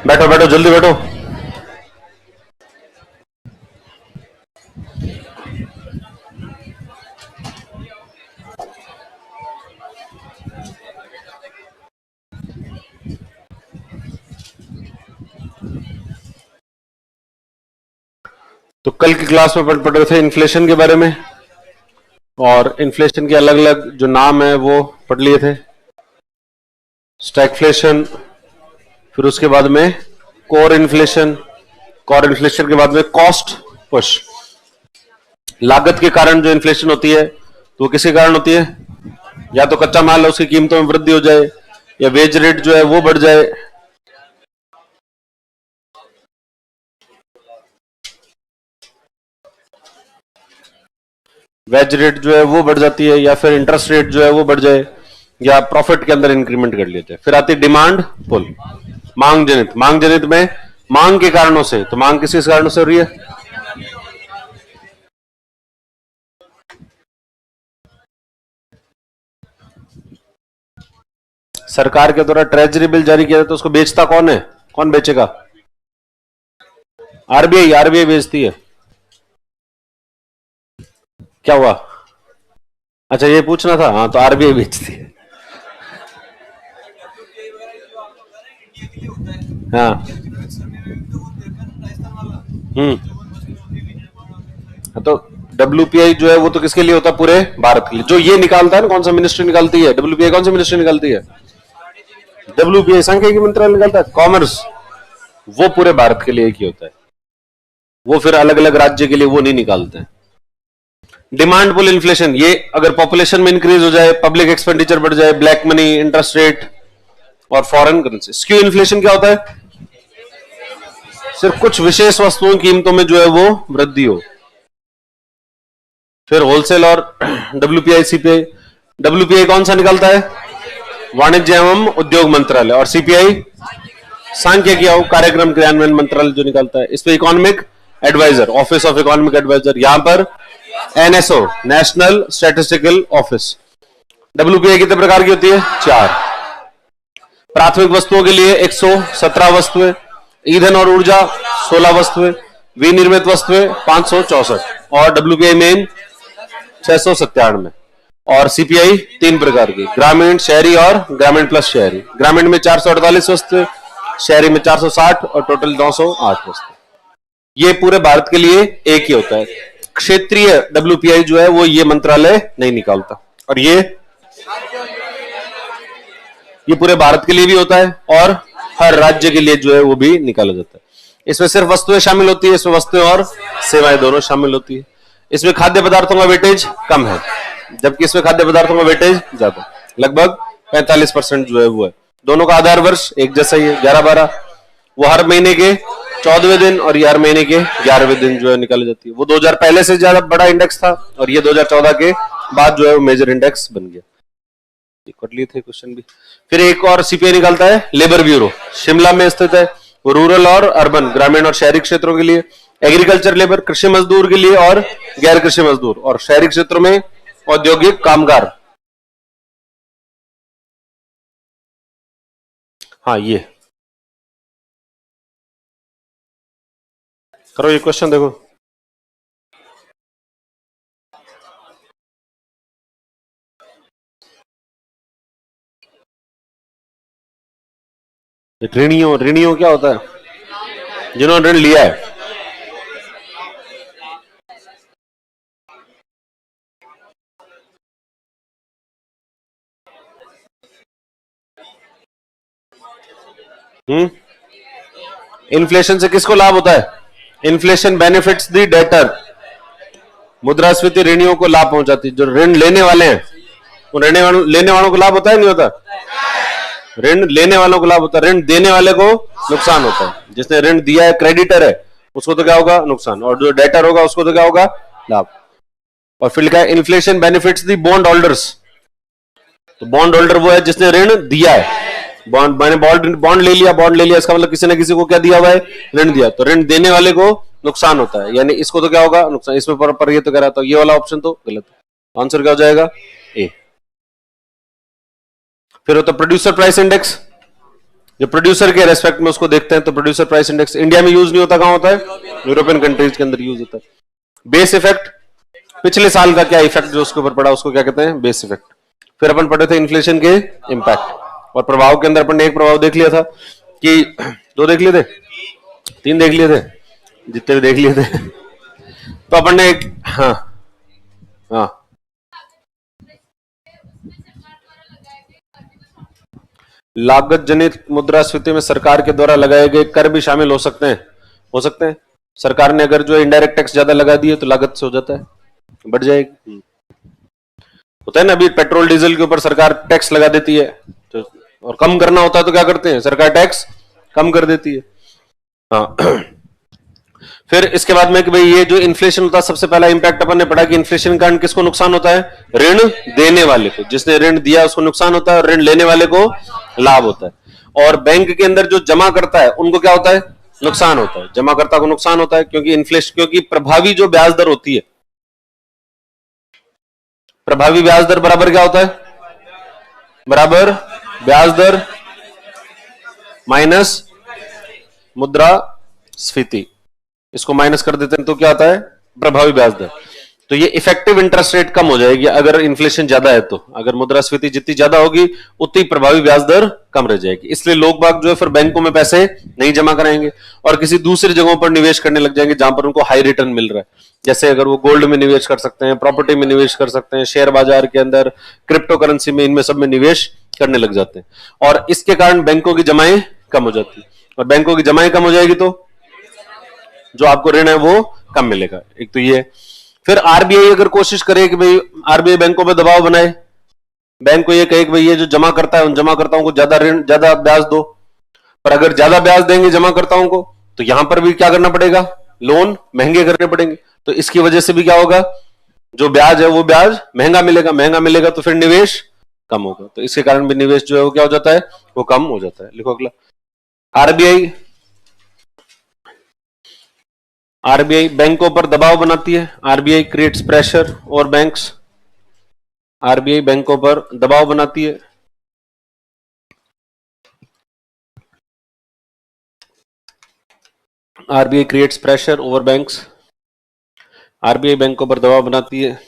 बैठो बैठो जल्दी बैठो। तो कल की क्लास में पढ़ रहे थे इन्फ्लेशन के बारे में, और इन्फ्लेशन के अलग अलग जो नाम है वो पढ़ लिए थे। स्टैगफ्लेशन, फिर उसके बाद में कोर इन्फ्लेशन, कोर इन्फ्लेशन के बाद में कॉस्ट पुश। लागत के कारण जो इन्फ्लेशन होती है तो वो किसके कारण होती है? या तो कच्चा माल है उसकी कीमतों में वृद्धि हो जाए, या वेज रेट जो है वो बढ़ जाए, वेज रेट जो है वो बढ़ जाती है, या फिर इंटरेस्ट रेट जो है वो बढ़ जाए, या प्रॉफिट के अंदर इंक्रीमेंट कर लिया जाए। फिर आती है डिमांड पुल, मांग जनित। मांग जनित में मांग के कारणों से, तो मांग किस किस कारणों से हो रही है? सरकार के द्वारा ट्रेजरी बिल जारी किया जाता है, तो उसको बेचता कौन है? कौन बेचेगा? आरबीआई। आरबीआई बेचती है। क्या हुआ? अच्छा ये पूछना था। हाँ, तो आरबीआई बेचती है। हाँ। तो डब्ल्यूपीआई जो है वो तो किसके लिए होता है? पूरे भारत के लिए। जो ये निकालता है ना, कौन सा मिनिस्ट्री निकालती है? डब्ल्यूपीआई कौन सी मिनिस्ट्री निकालती है? डब्ल्यूपीआई सांख्यिकी मंत्रालय निकालता है। कॉमर्स, वो पूरे भारत के लिए एक ही होता है, वो फिर अलग अलग राज्य के लिए वो नहीं निकालते हैं। डिमांड पुल इन्फ्लेशन, ये अगर पॉपुलेशन में इंक्रीज हो जाए, पब्लिक एक्सपेंडिचर बढ़ जाए, ब्लैक मनी, इंटरेस्ट रेट और फॉरेन करेंसी। स्क्यू इन्फ्लेशन क्या होता है? सिर्फ कुछ विशेष वस्तुओं की कीमतों में जो है वो वृद्धि हो। फिर होलसेल और डब्ल्यूपीआई, सीपीआई। डब्ल्यूपीआई कौन सा निकालता है? वाणिज्य एवं उद्योग मंत्रालय। और सीपीआई सांख्यिकी एवं कार्यक्रम क्रियान्वयन मंत्रालय जो निकालता है। इस पे economic adviser, office of economic adviser, यहां पर NSO, national statistical office. WPI कितने प्रकार की होती है? 4। प्राथमिक वस्तुओं के लिए 117 वस्तुएं, ईंधन और ऊर्जा 16 वस्तुएं, विनिर्मित वस्तुएं 564, और डब्ल्यूपीआई मेन 697। और सीपीआई 3 प्रकार की, ग्रामीण, शहरी और ग्रामीण प्लस शहरी। ग्रामीण में 448 वस्तुएं, शहरी में 460 और टोटल 908 वस्तुएं। ये पूरे भारत के लिए एक ही होता है। क्षेत्रीय डब्ल्यूपीआई जो है वो ये मंत्रालय नहीं निकालता, और ये पूरे भारत के लिए भी होता है और हर राज्य के लिए जो है वो भी निकाला जाता है। इसमें सिर्फ वस्तुएं शामिल होती है, इसमें वस्तुएं और सेवाएं दोनों शामिल होती है। इसमें खाद्य पदार्थों का वेटेज कम है, जबकि इसमें खाद्य पदार्थों का वेटेज ज्यादा, लगभग 45% जो है वो है। दोनों का आधार वर्ष एक जैसा ही है, 11-12। वो हर महीने के 14वें दिन और ये हर महीने के 11वें दिन जो है निकाली जाती है। वो 2000 पहले से ज्यादा बड़ा इंडेक्स था, और ये 2014 के बाद जो है वो मेजर इंडेक्स बन गया। कर लिए थे क्वेश्चन भी। फिर एक और सीपीआई निकालता है लेबर ब्यूरो, शिमला में स्थित है। वो रूरल और अर्बन, ग्रामीण और शहरी क्षेत्रों के लिए, एग्रीकल्चर लेबर, कृषि मजदूर के लिए और गैर कृषि मजदूर, और शहरी क्षेत्रों में औद्योगिक कामगार। हाँ, ये करो, ये क्वेश्चन देखो। ऋणियों, ऋणियों क्या होता है? जिन्होंने ऋण लिया है। इन्फ्लेशन से किसको लाभ होता है? इन्फ्लेशन बेनिफिट्स द डेटर, मुद्रास्फीति ऋणियों को लाभ पहुंचाती है। जो ऋण लेने वाले हैं, वो लेने वालों को लाभ होता है नहीं होता? ऋण लेने वालों को लाभ होता है, ऋण देने वाले को नुकसान होता है। जिसने ऋण दिया है, क्रेडिटर है, उसको तो क्या होगा? नुकसान। और जो डेटर होगा उसको तो क्या होगा? लाभ। और फिर लिखा है inflation benefits the bond holders. तो बॉन्ड होल्डर वो है जिसने ऋण दिया है। बॉन्ड मैंने बॉन्ड ले लिया, बॉन्ड ले लिया, इसका मतलब किसी न किसी को क्या दिया हुआ है? ऋण दिया। तो ऋण देने वाले को नुकसान होता है, यानी इसको तो क्या होगा? नुकसान। इसमें पर ये तो कह रहा था, ये वाला ऑप्शन तो गलत है। आंसर क्या हो जाएगा? ए। फिर होता प्रोड्यूसर प्राइस इंडेक्स, जो प्रोड्यूसर के रेस्पेक्ट में उसको देखते हैं तो प्रोड्यूसर प्राइस इंडेक्स इंडिया में यूज नहीं होता, कहां होता है? यूरोपियन कंट्रीज के अंदर यूज होता है। बेस इफेक्ट, पिछले साल का क्या इफेक्ट जो उसके ऊपर पड़ा उसको क्या कहते हैं? Base effect. फिर अपन पढ़े थे इन्फ्लेशन के इम्पैक्ट, और प्रभाव के अंदर अपन ने एक प्रभाव देख लिया था कि 2 देख लिए थे, 3 देख लिए थे, जितने भी देख लिए थे तो अपन ने एक, हाँ हाँ, लागत जनित मुद्रास्फीति में सरकार के द्वारा लगाए गए कर भी शामिल हो सकते हैं, हो सकते हैं। सरकार ने अगर जो इनडायरेक्ट टैक्स ज्यादा लगा दिए तो लागत से हो जाता है, बढ़ जाएगी। होता है ना, अभी पेट्रोल डीजल के ऊपर सरकार टैक्स लगा देती है, तो और कम करना होता है तो क्या करते हैं? सरकार टैक्स कम कर देती है। हाँ फिर इसके बाद में कि भाई ये जो इन्फ्लेशन होता है, सबसे पहला इंपैक्ट अपन ने पढ़ा कि इन्फ्लेशन के कारण किसको नुकसान होता है? ऋण देने वाले को, जिसने ऋण दिया उसको नुकसान होता है, और ऋण लेने वाले को लाभ होता है। और बैंक के अंदर जो जमा करता है उनको क्या होता है? नुकसान होता है, जमाकर्ता को नुकसान होता है, क्योंकि इन्फ्लेशन, क्योंकि प्रभावी जो ब्याज दर होती है, प्रभावी ब्याज दर बराबर क्या होता है? बराबर ब्याज दर माइनस मुद्रास्फीति, इसको माइनस कर देते हैं तो क्या आता है? प्रभावी ब्याज दर। तो ये इफेक्टिव इंटरेस्ट रेट कम हो जाएगी अगर इन्फ्लेशन ज्यादा है तो, अगर मुद्रास्फीति जितनी ज्यादा होगी उतनी प्रभावी ब्याज दर कम रह जाएगी। इसलिए लोग बाग जो है फिर बैंकों में पैसे नहीं जमा कराएंगे और किसी दूसरी जगहों पर निवेश करने लग जाएंगे जहां पर उनको हाई रिटर्न मिल रहा है। जैसे अगर वो गोल्ड में निवेश कर सकते हैं, प्रॉपर्टी में निवेश कर सकते हैं, शेयर बाजार के अंदर, क्रिप्टो करेंसी में, इनमें सब में निवेश करने लग जाते हैं, और इसके कारण बैंकों की जमाएं कम हो जाती है। और बैंकों की जमाएं कम हो जाएगी तो जो आपको ऋण है वो कम मिलेगा। एक तो ये। फिर आरबीआई अगर कोशिश करे कि भाई आरबीआई बैंकों पे दबाव बनाए, बैंक को ये कहे कि भाई ये जो जमा करता है उन जमाकर्ताओं को ज्यादा ऋण, ज्यादा ब्याज दो, पर अगर ज्यादा ब्याज देंगे जमाकर्ताओं को तो यहां पर भी क्या करना पड़ेगा? लोन महंगे करने पड़ेंगे। तो इसकी वजह से भी क्या होगा? जो ब्याज है वो ब्याज महंगा मिलेगा, महंगा मिलेगा तो फिर निवेश कम होगा, तो इसके कारण भी निवेश जो है वो क्या हो जाता है? वो कम हो जाता है। लिखो अगला। आरबीआई बैंकों पर दबाव बनाती है, आरबीआई क्रिएट्स प्रेशर और बैंक्स, आरबीआई बैंकों पर दबाव बनाती है। RBI creates pressure over banks, RBI बैंकों पर दबाव बनाती है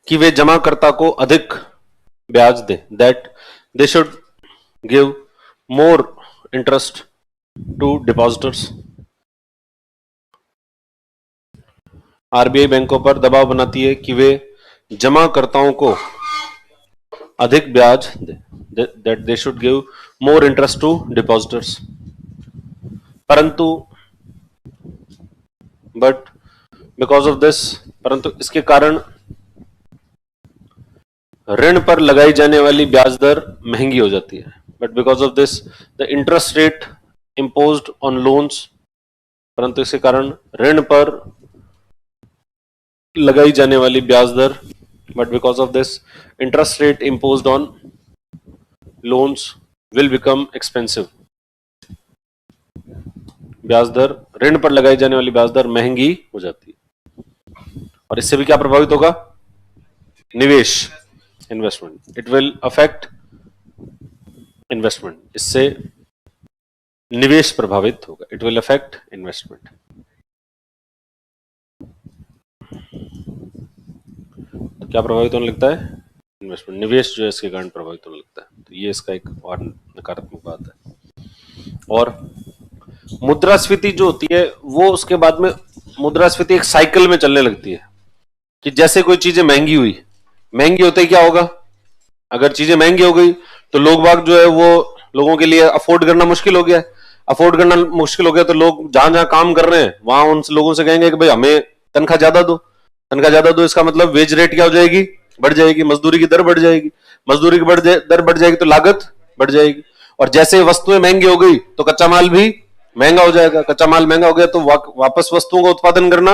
कि वे जमाकर्ता को अधिक ब्याज दे, that they should give more interest to depositors. RBI बैंकों पर दबाव बनाती है कि वे जमाकर्ताओं को अधिक ब्याज दे, that they should give more interest to depositors. परंतु बट बिकॉज ऑफ दिस, परंतु इसके कारण ऋण पर लगाई जाने वाली ब्याज दर महंगी हो जाती है। But because of this the interest rate imposed on loans, परंतु इसके कारण ऋण पर लगाई जाने वाली ब्याज दर, but because of this interest rate imposed on loans will become expensive. ब्याज दर, ऋण पर लगाई जाने वाली ब्याज दर महंगी हो जाती है, और इससे भी क्या प्रभावित होगा? निवेश, investment. It will affect investment, इससे निवेश प्रभावित होगा। It will affect investment. तो क्या प्रभावित होने लगता है? इन्वेस्टमेंट, निवेश जो है इसके कारण प्रभावित होने लगता है। तो ये इसका एक और नकारात्मक बात है। और मुद्रास्फीति जो होती है वो उसके बाद में, मुद्रास्फीति एक साइकिल में चलने लगती है कि जैसे कोई चीजें महंगी हुई, महंगी होते ही क्या होगा? अगर चीजें महंगी हो गई तो लोग बाग जो है वो, लोगों के लिए अफोर्ड करना मुश्किल हो गया। अफोर्ड करना मुश्किल हो गया तो लोग जहां जहां काम कर रहे हैं वहां उन लोगों से कहेंगे कि भाई हमें तनख्वाह ज्यादा दो, तनख्वाह ज्यादा दो। इसका मतलब वेज रेट क्या हो जाएगी? बढ़ जाएगी, मजदूरी की दर बढ़ जाएगी, मजदूरी की दर बढ़ जाएगी तो लागत बढ़ जाएगी। और जैसे वस्तुएं महंगी हो गई तो कच्चा माल भी महंगा हो जाएगा, कच्चा माल महंगा हो गया तो वापस वस्तुओं का उत्पादन करना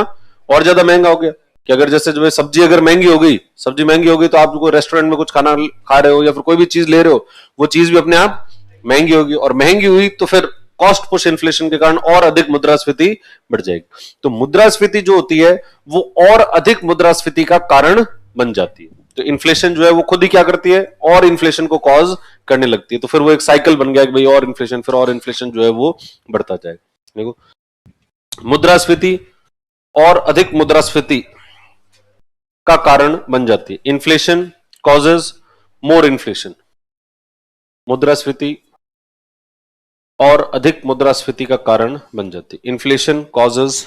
और ज्यादा महंगा हो गया। कि अगर जैसे जो सब्जी अगर महंगी हो गई, सब्जी महंगी हो गई तो आप रेस्टोरेंट में कुछ खाना खा रहे हो या फिर कोई भी चीज ले रहे हो, वो चीज भी अपने आप महंगी होगी, और महंगी हुई तो फिर कॉस्ट पुश इन्फ्लेशन के कारण और अधिक मुद्रास्फीति बढ़ जाएगी। तो मुद्रास्फीति जो होती है वो और अधिक मुद्रास्फीति का कारण बन जाती है। तो इन्फ्लेशन जो है वो खुद ही क्या करती है? और इन्फ्लेशन को कॉज करने लगती है, तो फिर वो एक साइकिल बन गया कि भाई और इन्फ्लेशन, फिर और इन्फ्लेशन जो है वो बढ़ता जाएगा। देखो, मुद्रास्फीति और अधिक मुद्रास्फीति का कारण बन जाती है। इन्फ्लेशन कॉजेज मोर इन्फ्लेशन। मुद्रास्फीति और अधिक मुद्रास्फीति का कारण बन जाती है। इन्फ्लेशन कॉजेज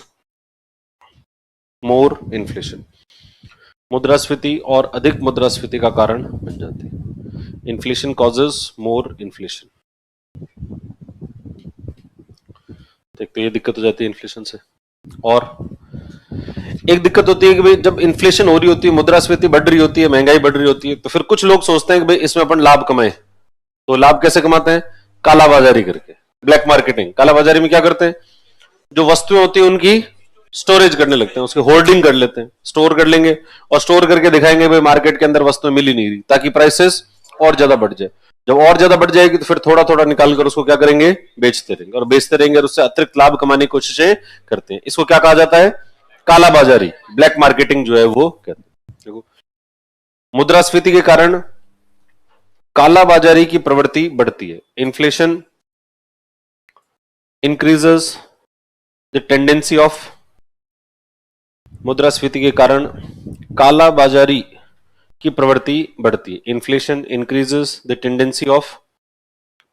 मोर इन्फ्लेशन। मुद्रास्फीति और अधिक मुद्रास्फीति का कारण बन जाती है। इन्फ्लेशन कॉजेज मोर इन्फ्लेशन। देखते ये दिक्कत हो जाती है इन्फ्लेशन से। और एक दिक्कत होती है कि भाई जब इन्फ्लेशन हो रही होती है, मुद्रास्फीति बढ़ रही होती है, महंगाई बढ़ रही होती है, तो फिर कुछ लोग सोचते हैं कि भाई इसमें अपन लाभ कमाएं। तो लाभ कैसे कमाते हैं? कालाबाजारी करके, ब्लैक मार्केटिंग। कालाबाजारी में क्या करते हैं? जो वस्तुएं होती है उनकी स्टोरेज करने लगते हैं, उसकी होल्डिंग कर लेते हैं, स्टोर कर लेंगे और स्टोर करके दिखाएंगे भाई मार्केट के अंदर वस्तुएं मिल ही नहीं रही, ताकि प्राइसेस और ज्यादा बढ़ जाए। जब और ज्यादा बढ़ जाएगी तो फिर थोड़ा थोड़ा निकाल कर उसको क्या करेंगे? बेचते रहेंगे, और बेचते रहेंगे और उससे अतिरिक्त लाभ कमाने की कोशिशें करते हैं। इसको क्या कहा जाता है? कालाबाजारी, ब्लैक मार्केटिंग जो है वो कहते हैं। देखो, मुद्रास्फीति के कारण कालाबाजारी की प्रवृत्ति बढ़ती है। Inflation increases the tendency of, मुद्रास्फीति के कारण कालाबाजारी की प्रवृत्ति बढ़ती है। Inflation increases the tendency of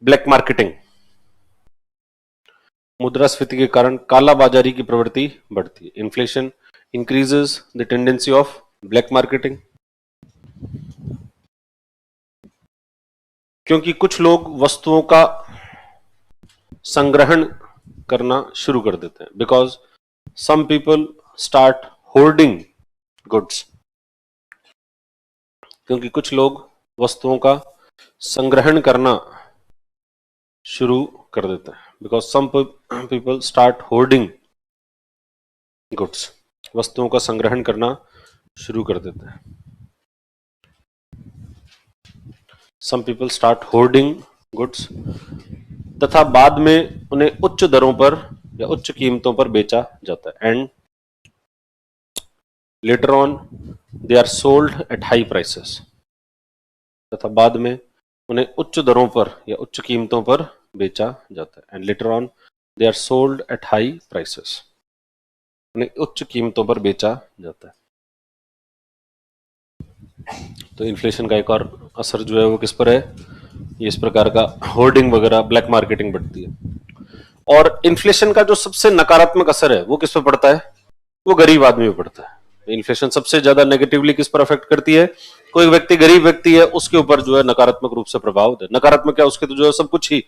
black marketing. मुद्रास्फीति के कारण कालाबाजारी की प्रवृत्ति बढ़ती है। Inflation increases the tendency of black marketing. क्योंकि कुछ लोग वस्तुओं का संग्रहण करना शुरू कर देते हैं। Because some people start hoarding goods. क्योंकि कुछ लोग वस्तुओं का संग्रहण करना शुरू कर देते हैं। Because some people start hoarding goods. वस्तुओं का संग्रहण करना शुरू कर देते हैं। Some people start hoarding goods, तथा बाद में उन्हें उच्च दरों पर या उच्च कीमतों पर बेचा जाता है। And later on they are sold at high prices. तथा बाद में उन्हें उच्च दरों पर या उच्च कीमतों पर बेचा जाता है। And later on they are sold at high prices. उन्हें उच्च कीमतों पर बेचा जाता है। तो इन्फ्लेशन का एक और असर जो है वो किस पर है? ये इस प्रकार का होर्डिंग वगैरह, ब्लैक मार्केटिंग बढ़ती है। और इन्फ्लेशन का जो सबसे नकारात्मक असर है वो किस पर पड़ता है? वो गरीब आदमी पर पड़ता है। इन्फ्लेशन सबसे ज्यादा नेगेटिवली किस पर अफेक्ट करती है? कोई व्यक्ति गरीब व्यक्ति है उसके ऊपर जो है नकारात्मक रूप से प्रभाव है। नकारात्मक क्या? उसके तो जो है सब कुछ ही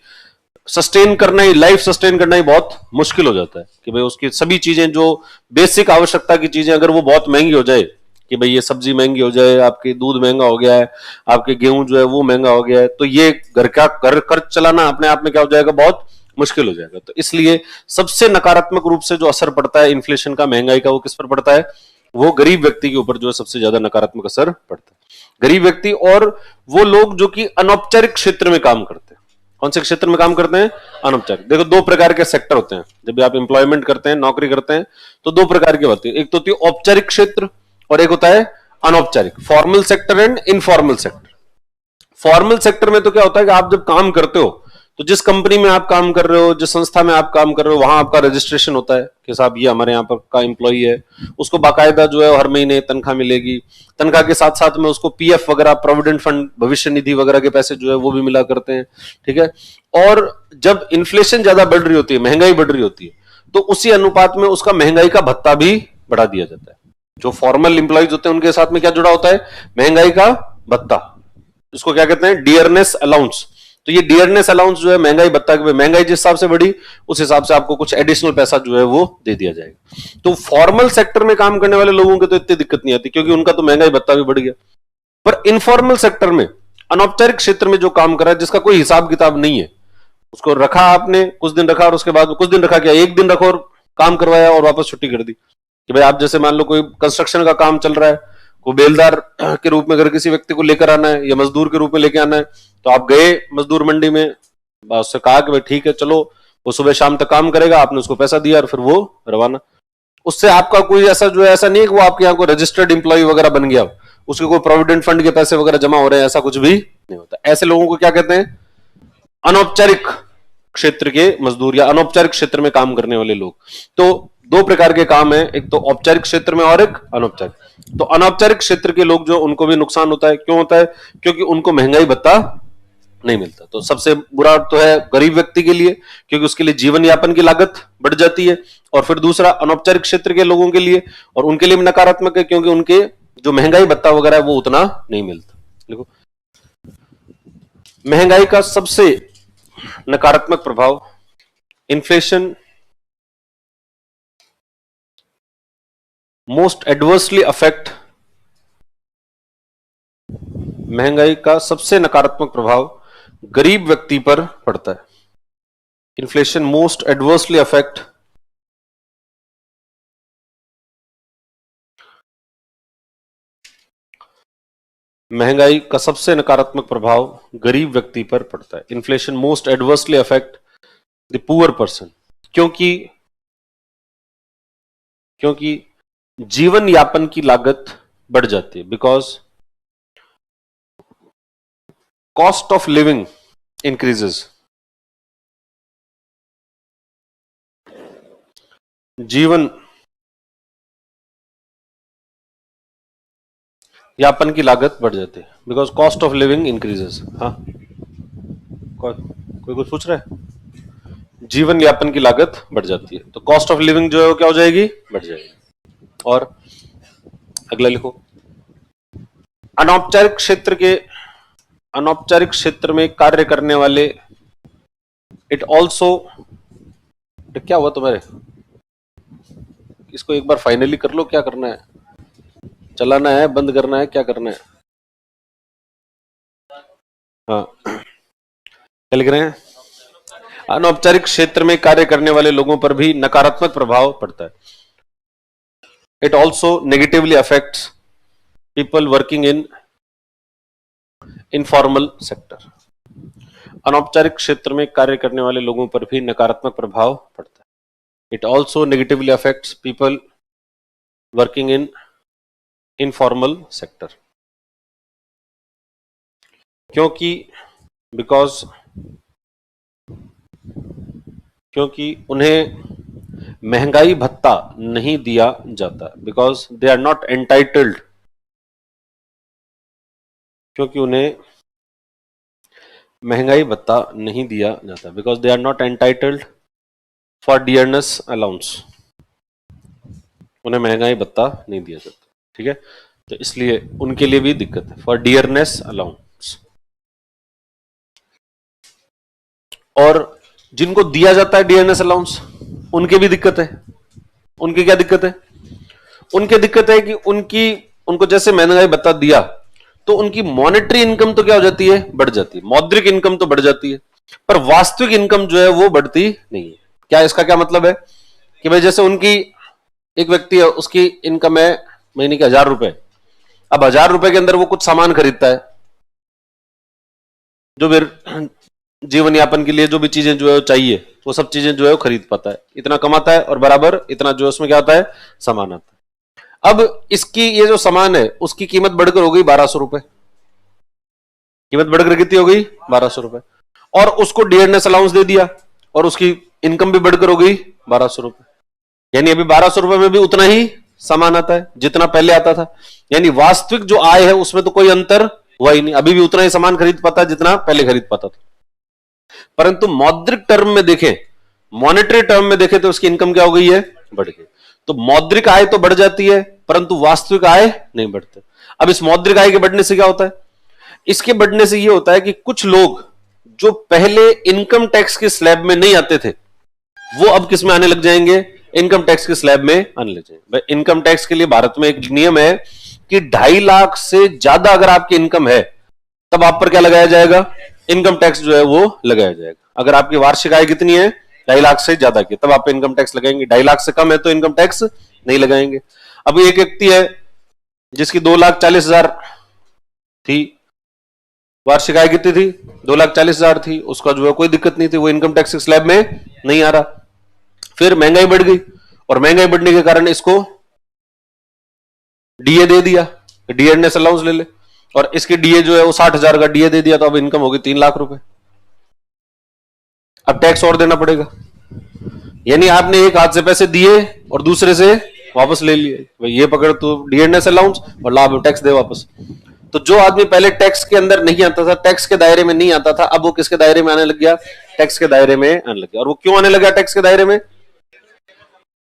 सस्टेन करना ही, लाइफ सस्टेन करना ही बहुत मुश्किल हो जाता है। कि भाई उसकी सभी चीजें जो बेसिक आवश्यकता की चीजें अगर वो बहुत महंगी हो जाए, कि भाई ये सब्जी महंगी हो जाए, आपके दूध महंगा हो गया है, आपके गेहूं जो है वो महंगा हो गया है, तो ये घर का खर्च चलाना अपने आप में क्या हो जाएगा? बहुत मुश्किल हो जाएगा। तो इसलिए सबसे नकारात्मक रूप से जो असर पड़ता है इन्फ्लेशन का, महंगाई का, वो किस पर पड़ता है? वो गरीब व्यक्ति के ऊपर जो है सबसे ज्यादा नकारात्मक असर पड़ता है। गरीब व्यक्ति और वो लोग जो कि अनौपचारिक क्षेत्र में काम करते हैं। कौन से क्षेत्र में काम करते हैं? अनौपचारिक। देखो, दो प्रकार के सेक्टर होते हैं। जब भी आप एम्प्लॉयमेंट करते हैं, नौकरी करते हैं, तो दो प्रकार के होते हैं। एक तो होती है औपचारिक क्षेत्र और एक होता है अनौपचारिक, formal sector and informal sector. Formal sector में तो क्या होता है कि आप जब काम करते हो तो जिस कंपनी में आप काम कर रहे हो, जिस संस्था में आप काम कर रहे हो, वहां आपका रजिस्ट्रेशन होता है कि साहब ये हमारे यहाँ पर का एम्प्लॉई है। उसको बाकायदा जो है हर महीने तनख्वाह मिलेगी। तनख्वाह के साथ साथ में उसको पीएफ वगैरह, प्रोविडेंट फंड, भविष्य निधि वगैरह के पैसे जो है वो भी मिला करते हैं। ठीक है। और जब इन्फ्लेशन ज्यादा बढ़ रही होती है, महंगाई बढ़ रही होती है, तो उसी अनुपात में उसका महंगाई का भत्ता भी बढ़ा दिया जाता है। जो फॉर्मल एम्प्लॉइज होते हैं उनके साथ में क्या जुड़ा होता है? महंगाई का भत्ता। इसको क्या कहते हैं? Dearness allowance. तो ये डियरनेस अलाउंस जो है महंगाई भत्ता के, महंगाई जिस हिसाब से बढ़ी उस हिसाब से आपको कुछ एडिशनल पैसा जो है वो दे दिया जाएगा। तो फॉर्मल सेक्टर में काम करने वाले लोगों को तो इतनी दिक्कत नहीं आती क्योंकि उनका तो महंगाई भत्ता भी बढ़ गया। पर इनफॉर्मल सेक्टर में, अनौपचारिक क्षेत्र में जो काम कर रहा है, जिसका कोई हिसाब किताब नहीं है, उसको रखा आपने, कुछ दिन रखा और उसके बाद कुछ दिन रखा क्या, एक दिन रखो और काम करवाया और वापस छुट्टी कर दी। कि भाई आप जैसे मान लो कोई कंस्ट्रक्शन का काम चल रहा है, को बेलदार के रूप में अगर किसी व्यक्ति को लेकर आना है या मजदूर के रूप में लेकर आना है, तो आप गए मजदूर मंडी में, उससे कहा कि भाई ठीक है चलो, वो सुबह शाम तक काम करेगा, आपने उसको पैसा दिया और फिर वो रवाना। उससे आपका कोई ऐसा जो है, ऐसा नहीं है कि वो आपके यहाँ को रजिस्टर्ड एम्प्लॉय वगैरह बन गया, उसके कोई प्रोविडेंट फंड के पैसे वगैरह जमा हो रहे हैं, ऐसा कुछ भी नहीं होता। ऐसे लोगों को क्या कहते हैं? अनौपचारिक क्षेत्र के मजदूर या अनौपचारिक क्षेत्र में काम करने वाले लोग। तो दो प्रकार के काम है, एक तो औपचारिक क्षेत्र में और एक अनौपचारिक। तो अनौपचारिक क्षेत्र के लोग जो, उनको भी नुकसान होता है। क्यों होता है? क्योंकि उनको महंगाई भत्ता नहीं मिलता। तो सबसे बुरा तो है गरीब व्यक्ति के लिए, क्योंकि उसके लिए जीवन यापन की लागत बढ़ जाती है। और फिर दूसरा अनौपचारिक क्षेत्र के लोगों के लिए, और उनके लिए भी नकारात्मक है, क्योंकि उनके जो महंगाई भत्ता वगैरह है वो उतना नहीं मिलता। देखो, महंगाई का सबसे नकारात्मक प्रभाव, इन्फ्लेशन मोस्ट एडवर्सली अफेक्ट, महंगाई का सबसे नकारात्मक प्रभाव गरीब व्यक्ति पर पड़ता है। इन्फ्लेशन मोस्ट एडवर्सली अफेक्ट महंगाई का सबसे नकारात्मक प्रभाव गरीब व्यक्ति पर पड़ता है। Inflation most adversely affect the poor person, क्योंकि जीवन यापन की लागत बढ़ जाती है। Because cost of living increases, जीवन यापन की लागत बढ़ जाती है। Because cost of living increases. हाँ, कोई कुछ पूछ रहा है? जीवन यापन की लागत बढ़ जाती है, तो कॉस्ट ऑफ लिविंग जो है वो क्या हो जाएगी? बढ़ जाएगी। और अगला लिखो, अनौपचारिक क्षेत्र में कार्य करने वाले, इट ऑल्सो, क्या हुआ तुम्हारे? इसको एक बार फाइनली कर लो। क्या करना है? चलाना है, बंद करना है, क्या करना है? हाँ, क्या लिख रहे हैं? अनौपचारिक क्षेत्र में कार्य करने वाले लोगों पर भी नकारात्मक प्रभाव पड़ता है। It also negatively affects people working in informal sector. अनौपचारिक क्षेत्र में कार्य करने वाले लोगों पर भी नकारात्मक प्रभाव पड़ता है। It also negatively affects people working in informal sector, क्योंकि उन्हें महंगाई भत्ता नहीं दिया जाता। Because they are not entitled, क्योंकि उन्हें महंगाई भत्ता नहीं दिया जाता। Because they are not entitled for dearness allowance, उन्हें महंगाई भत्ता नहीं दिया जाता। ठीक है, तो इसलिए उनके लिए भी दिक्कत है, फॉर डियरनेस अलाउंस। और जिनको दिया जाता है डियरनेस अलाउंस, उनके भी दिक्कत है। उनकी क्या दिक्कत है? उनकी दिक्कत है कि उनको जैसे महंगाई भत्ता दिया तो उनकी मॉनेटरी इनकम तो क्या हो जाती है? बढ़ जाती है। मौद्रिक इनकम तो बढ़ जाती है, पर वास्तविक इनकम जो है वो बढ़ती नहीं है। क्या इसका क्या मतलब है? कि भाई जैसे उनकी, एक व्यक्ति है, उसकी इनकम है महीने की 1000 रुपए। अब 1000 रुपए के अंदर वो कुछ सामान खरीदता है, जो फिर जीवन यापन के लिए जो भी चीजें जो है वो चाहिए, वो सब चीजें जो है वो खरीद पाता है। इतना कमाता है और बराबर इतना जो है उसमें क्या आता है? सामान आता है। अब इसकी ये जो सामान है उसकी कीमत बढ़कर हो गई 1200 रुपए। कीमत बढ़कर कितनी हो गई? 1200 रुपए। और उसको डियरनेस अलाउंस दे दिया और उसकी इनकम भी बढ़कर हो गई 1200 रुपए। यानी अभी 1200 रुपए में भी उतना ही सामान आता है जितना पहले आता था। यानी वास्तविक जो आय है उसमें तो कोई अंतर हुआ ही नहीं, अभी भी उतना ही सामान खरीद पाता है जितना पहले खरीद पाता था। परंतु मौद्रिक टर्म में देखें, मॉनेटरी टर्म में देखें, तो उसकी इनकम क्या हो गई है? बढ़ गई। तो मौद्रिक आय तो बढ़ जाती है परंतु वास्तविक आय नहीं बढ़ती। अब इस मौद्रिक आय के बढ़ने से क्या होता है? इसके बढ़ने से यह होता है कि कुछ लोग जो पहले इनकम टैक्स के स्लैब में नहीं आते थे, वो अब किस में आने लग जाएंगे? इनकम टैक्स के स्लैब में आने लग जाएंगे। भाई इनकम टैक्स के लिए भारत में एक नियम है कि 2.5 लाख से ज्यादा अगर आपकी इनकम है तब आप पर क्या लगाया जाएगा? इनकम टैक्स जो है वो लगाया जाएगा। अगर आपकी वार्षिक आय कितनी है? 2.5 लाख से ज्यादा की, तब आप इनकम टैक्स लगाएंगे। 2.5 लाख से कम है तो इनकम टैक्स नहीं लगाएंगे। अब एक व्यक्ति है जिसकी 2,40,000 थी, वार्षिक आय कितनी थी? 2,40,000 थी, उसका जो है कोई दिक्कत नहीं थी, वो इनकम टैक्स के स्लैब में नहीं आ रहा। फिर महंगाई बढ़ गई और महंगाई बढ़ने के कारण इसको डीए दे दिया, डियरनेस अलाउंस ले ले। और इसकी डीए जो है वो 60,000 का डीए दे दिया, तो अब इनकम होगी 3 लाख रुपए। अब टैक्स और देना पड़ेगा, यानी आपने एक हाथ से पैसे दिए और दूसरे से वापस ले लिए, भाई ये पकड़ तो डीएनएस अलाउंस और लाभ टैक्स दे वापस। तो जो आदमी पहले टैक्स के अंदर नहीं आता था, टैक्स के दायरे में नहीं आता था, अब वो किसके दायरे में आने लग गया? टैक्स के दायरे में आने लग गया। और वो क्यों आने लगा टैक्स के दायरे में?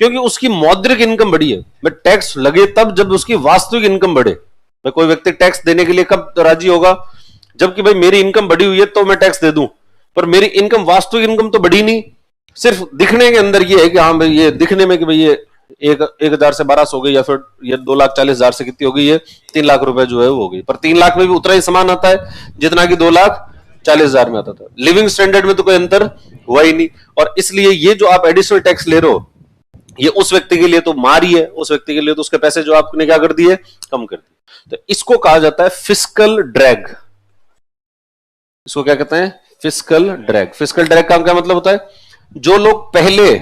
क्योंकि उसकी मौद्रिक इनकम बढ़ी है। मैं टैक्स लगे तब जब उसकी वास्तविक इनकम बढ़े। मैं कोई व्यक्ति टैक्स देने के लिए कब राजी होगा? जबकि भाई मेरी इनकम बढ़ी हुई है तो मैं टैक्स दे दूं, पर मेरी इनकम, वास्तविक इनकम तो बढ़ी नहीं, सिर्फ दिखने के अंदर ये है कि हाँ भाई ये दिखने में कि भाई ये 1,000 से 1,200 हो गई, या फिर ये 2,40,000 से कितनी हो गई है, 3 लाख रुपए जो है वो हो गई। पर 3 लाख में भी उतना ही सामान आता है जितना कि 2,40,000 में आता था। लिविंग स्टैंडर्ड में तो कोई अंतर हुआ ही नहीं। और इसलिए ये जो आप एडिशनल टैक्स ले रहे हो, ये उस व्यक्ति के लिए तो मार ही है, उस व्यक्ति के लिए तो उसके पैसे जो आपने क्या कर दिए, कम कर दिए। तो इसको कहा जाता है फिस्कल ड्रैग। इसको क्या कहते हैं? Fiscal drag. फिस्कल ड्रैग का क्या मतलब होता है? जो लोग पहले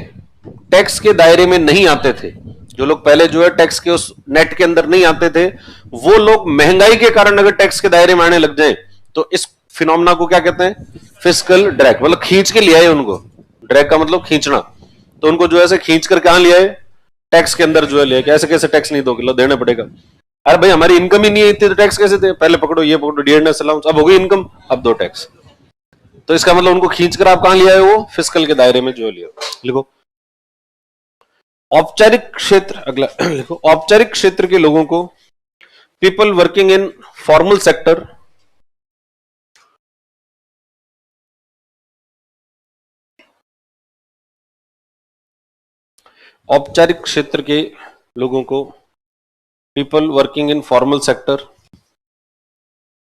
टैक्स के दायरे में नहीं आते थे, जो लोग पहले जो है टैक्स के उस नेट के अंदर नहीं आते थे, वो लोग महंगाई के कारण अगर टैक्स के दायरे में आने लग जाए तो इस फिनोमेना को क्या कहते हैं? Fiscal drag. मतलब खींच के लिया है उनको। ड्रैग का मतलब खींचना। तो उनको जो है खींच कर कहां लिया है? टैक्स के अंदर जो है लिया। कैसे कैसे टैक्स नहीं दोगे, लो देना पड़ेगा। अरे भाई हमारी इनकम ही नहीं है इतनी, तो टैक्स कैसे दे? पहले पकड़ो, ये पकड़ो डीएनएस अलाउंस, अब हो गई इनकम, अब दो टैक्स। तो इसका मतलब उनको खींचकर आप कहां लिया है? वो फिस्कल के दायरे में जो लिया। लिखो औपचारिक क्षेत्र। अगला लिखो औपचारिक क्षेत्र के लोगों को, people working in formal sector, औपचारिक क्षेत्र के लोगों को, people working in formal sector,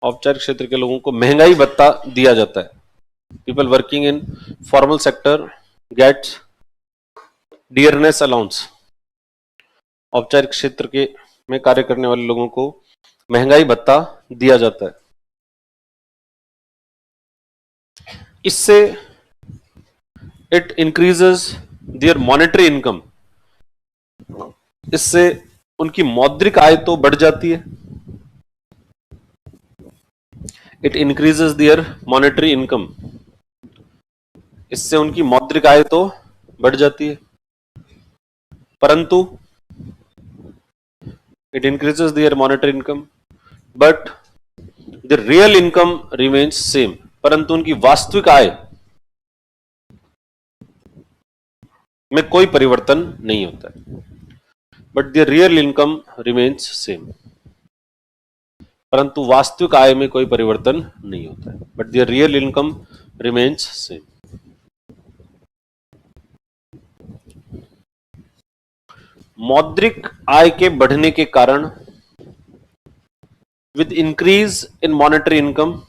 औपचारिक क्षेत्र के लोगों को महंगाई भत्ता दिया जाता है। People working in formal sector gets dearness allowance. औपचारिक क्षेत्र के में कार्य करने वाले लोगों को महंगाई भत्ता दिया जाता है। इससे it increases their monetary income. इससे उनकी मौद्रिक आय तो बढ़ जाती है। It increases their monetary income. इससे उनकी मौद्रिक आय तो बढ़ जाती है, परंतु it increases their monetary income but the real income remains same. परंतु उनकी वास्तविक आय में कोई परिवर्तन नहीं होता है। But the real income remains same. परंतु वास्तविक आय में कोई परिवर्तन नहीं होता है। But the real income remains same. मौद्रिक आय के बढ़ने के कारण, with increase in monetary income,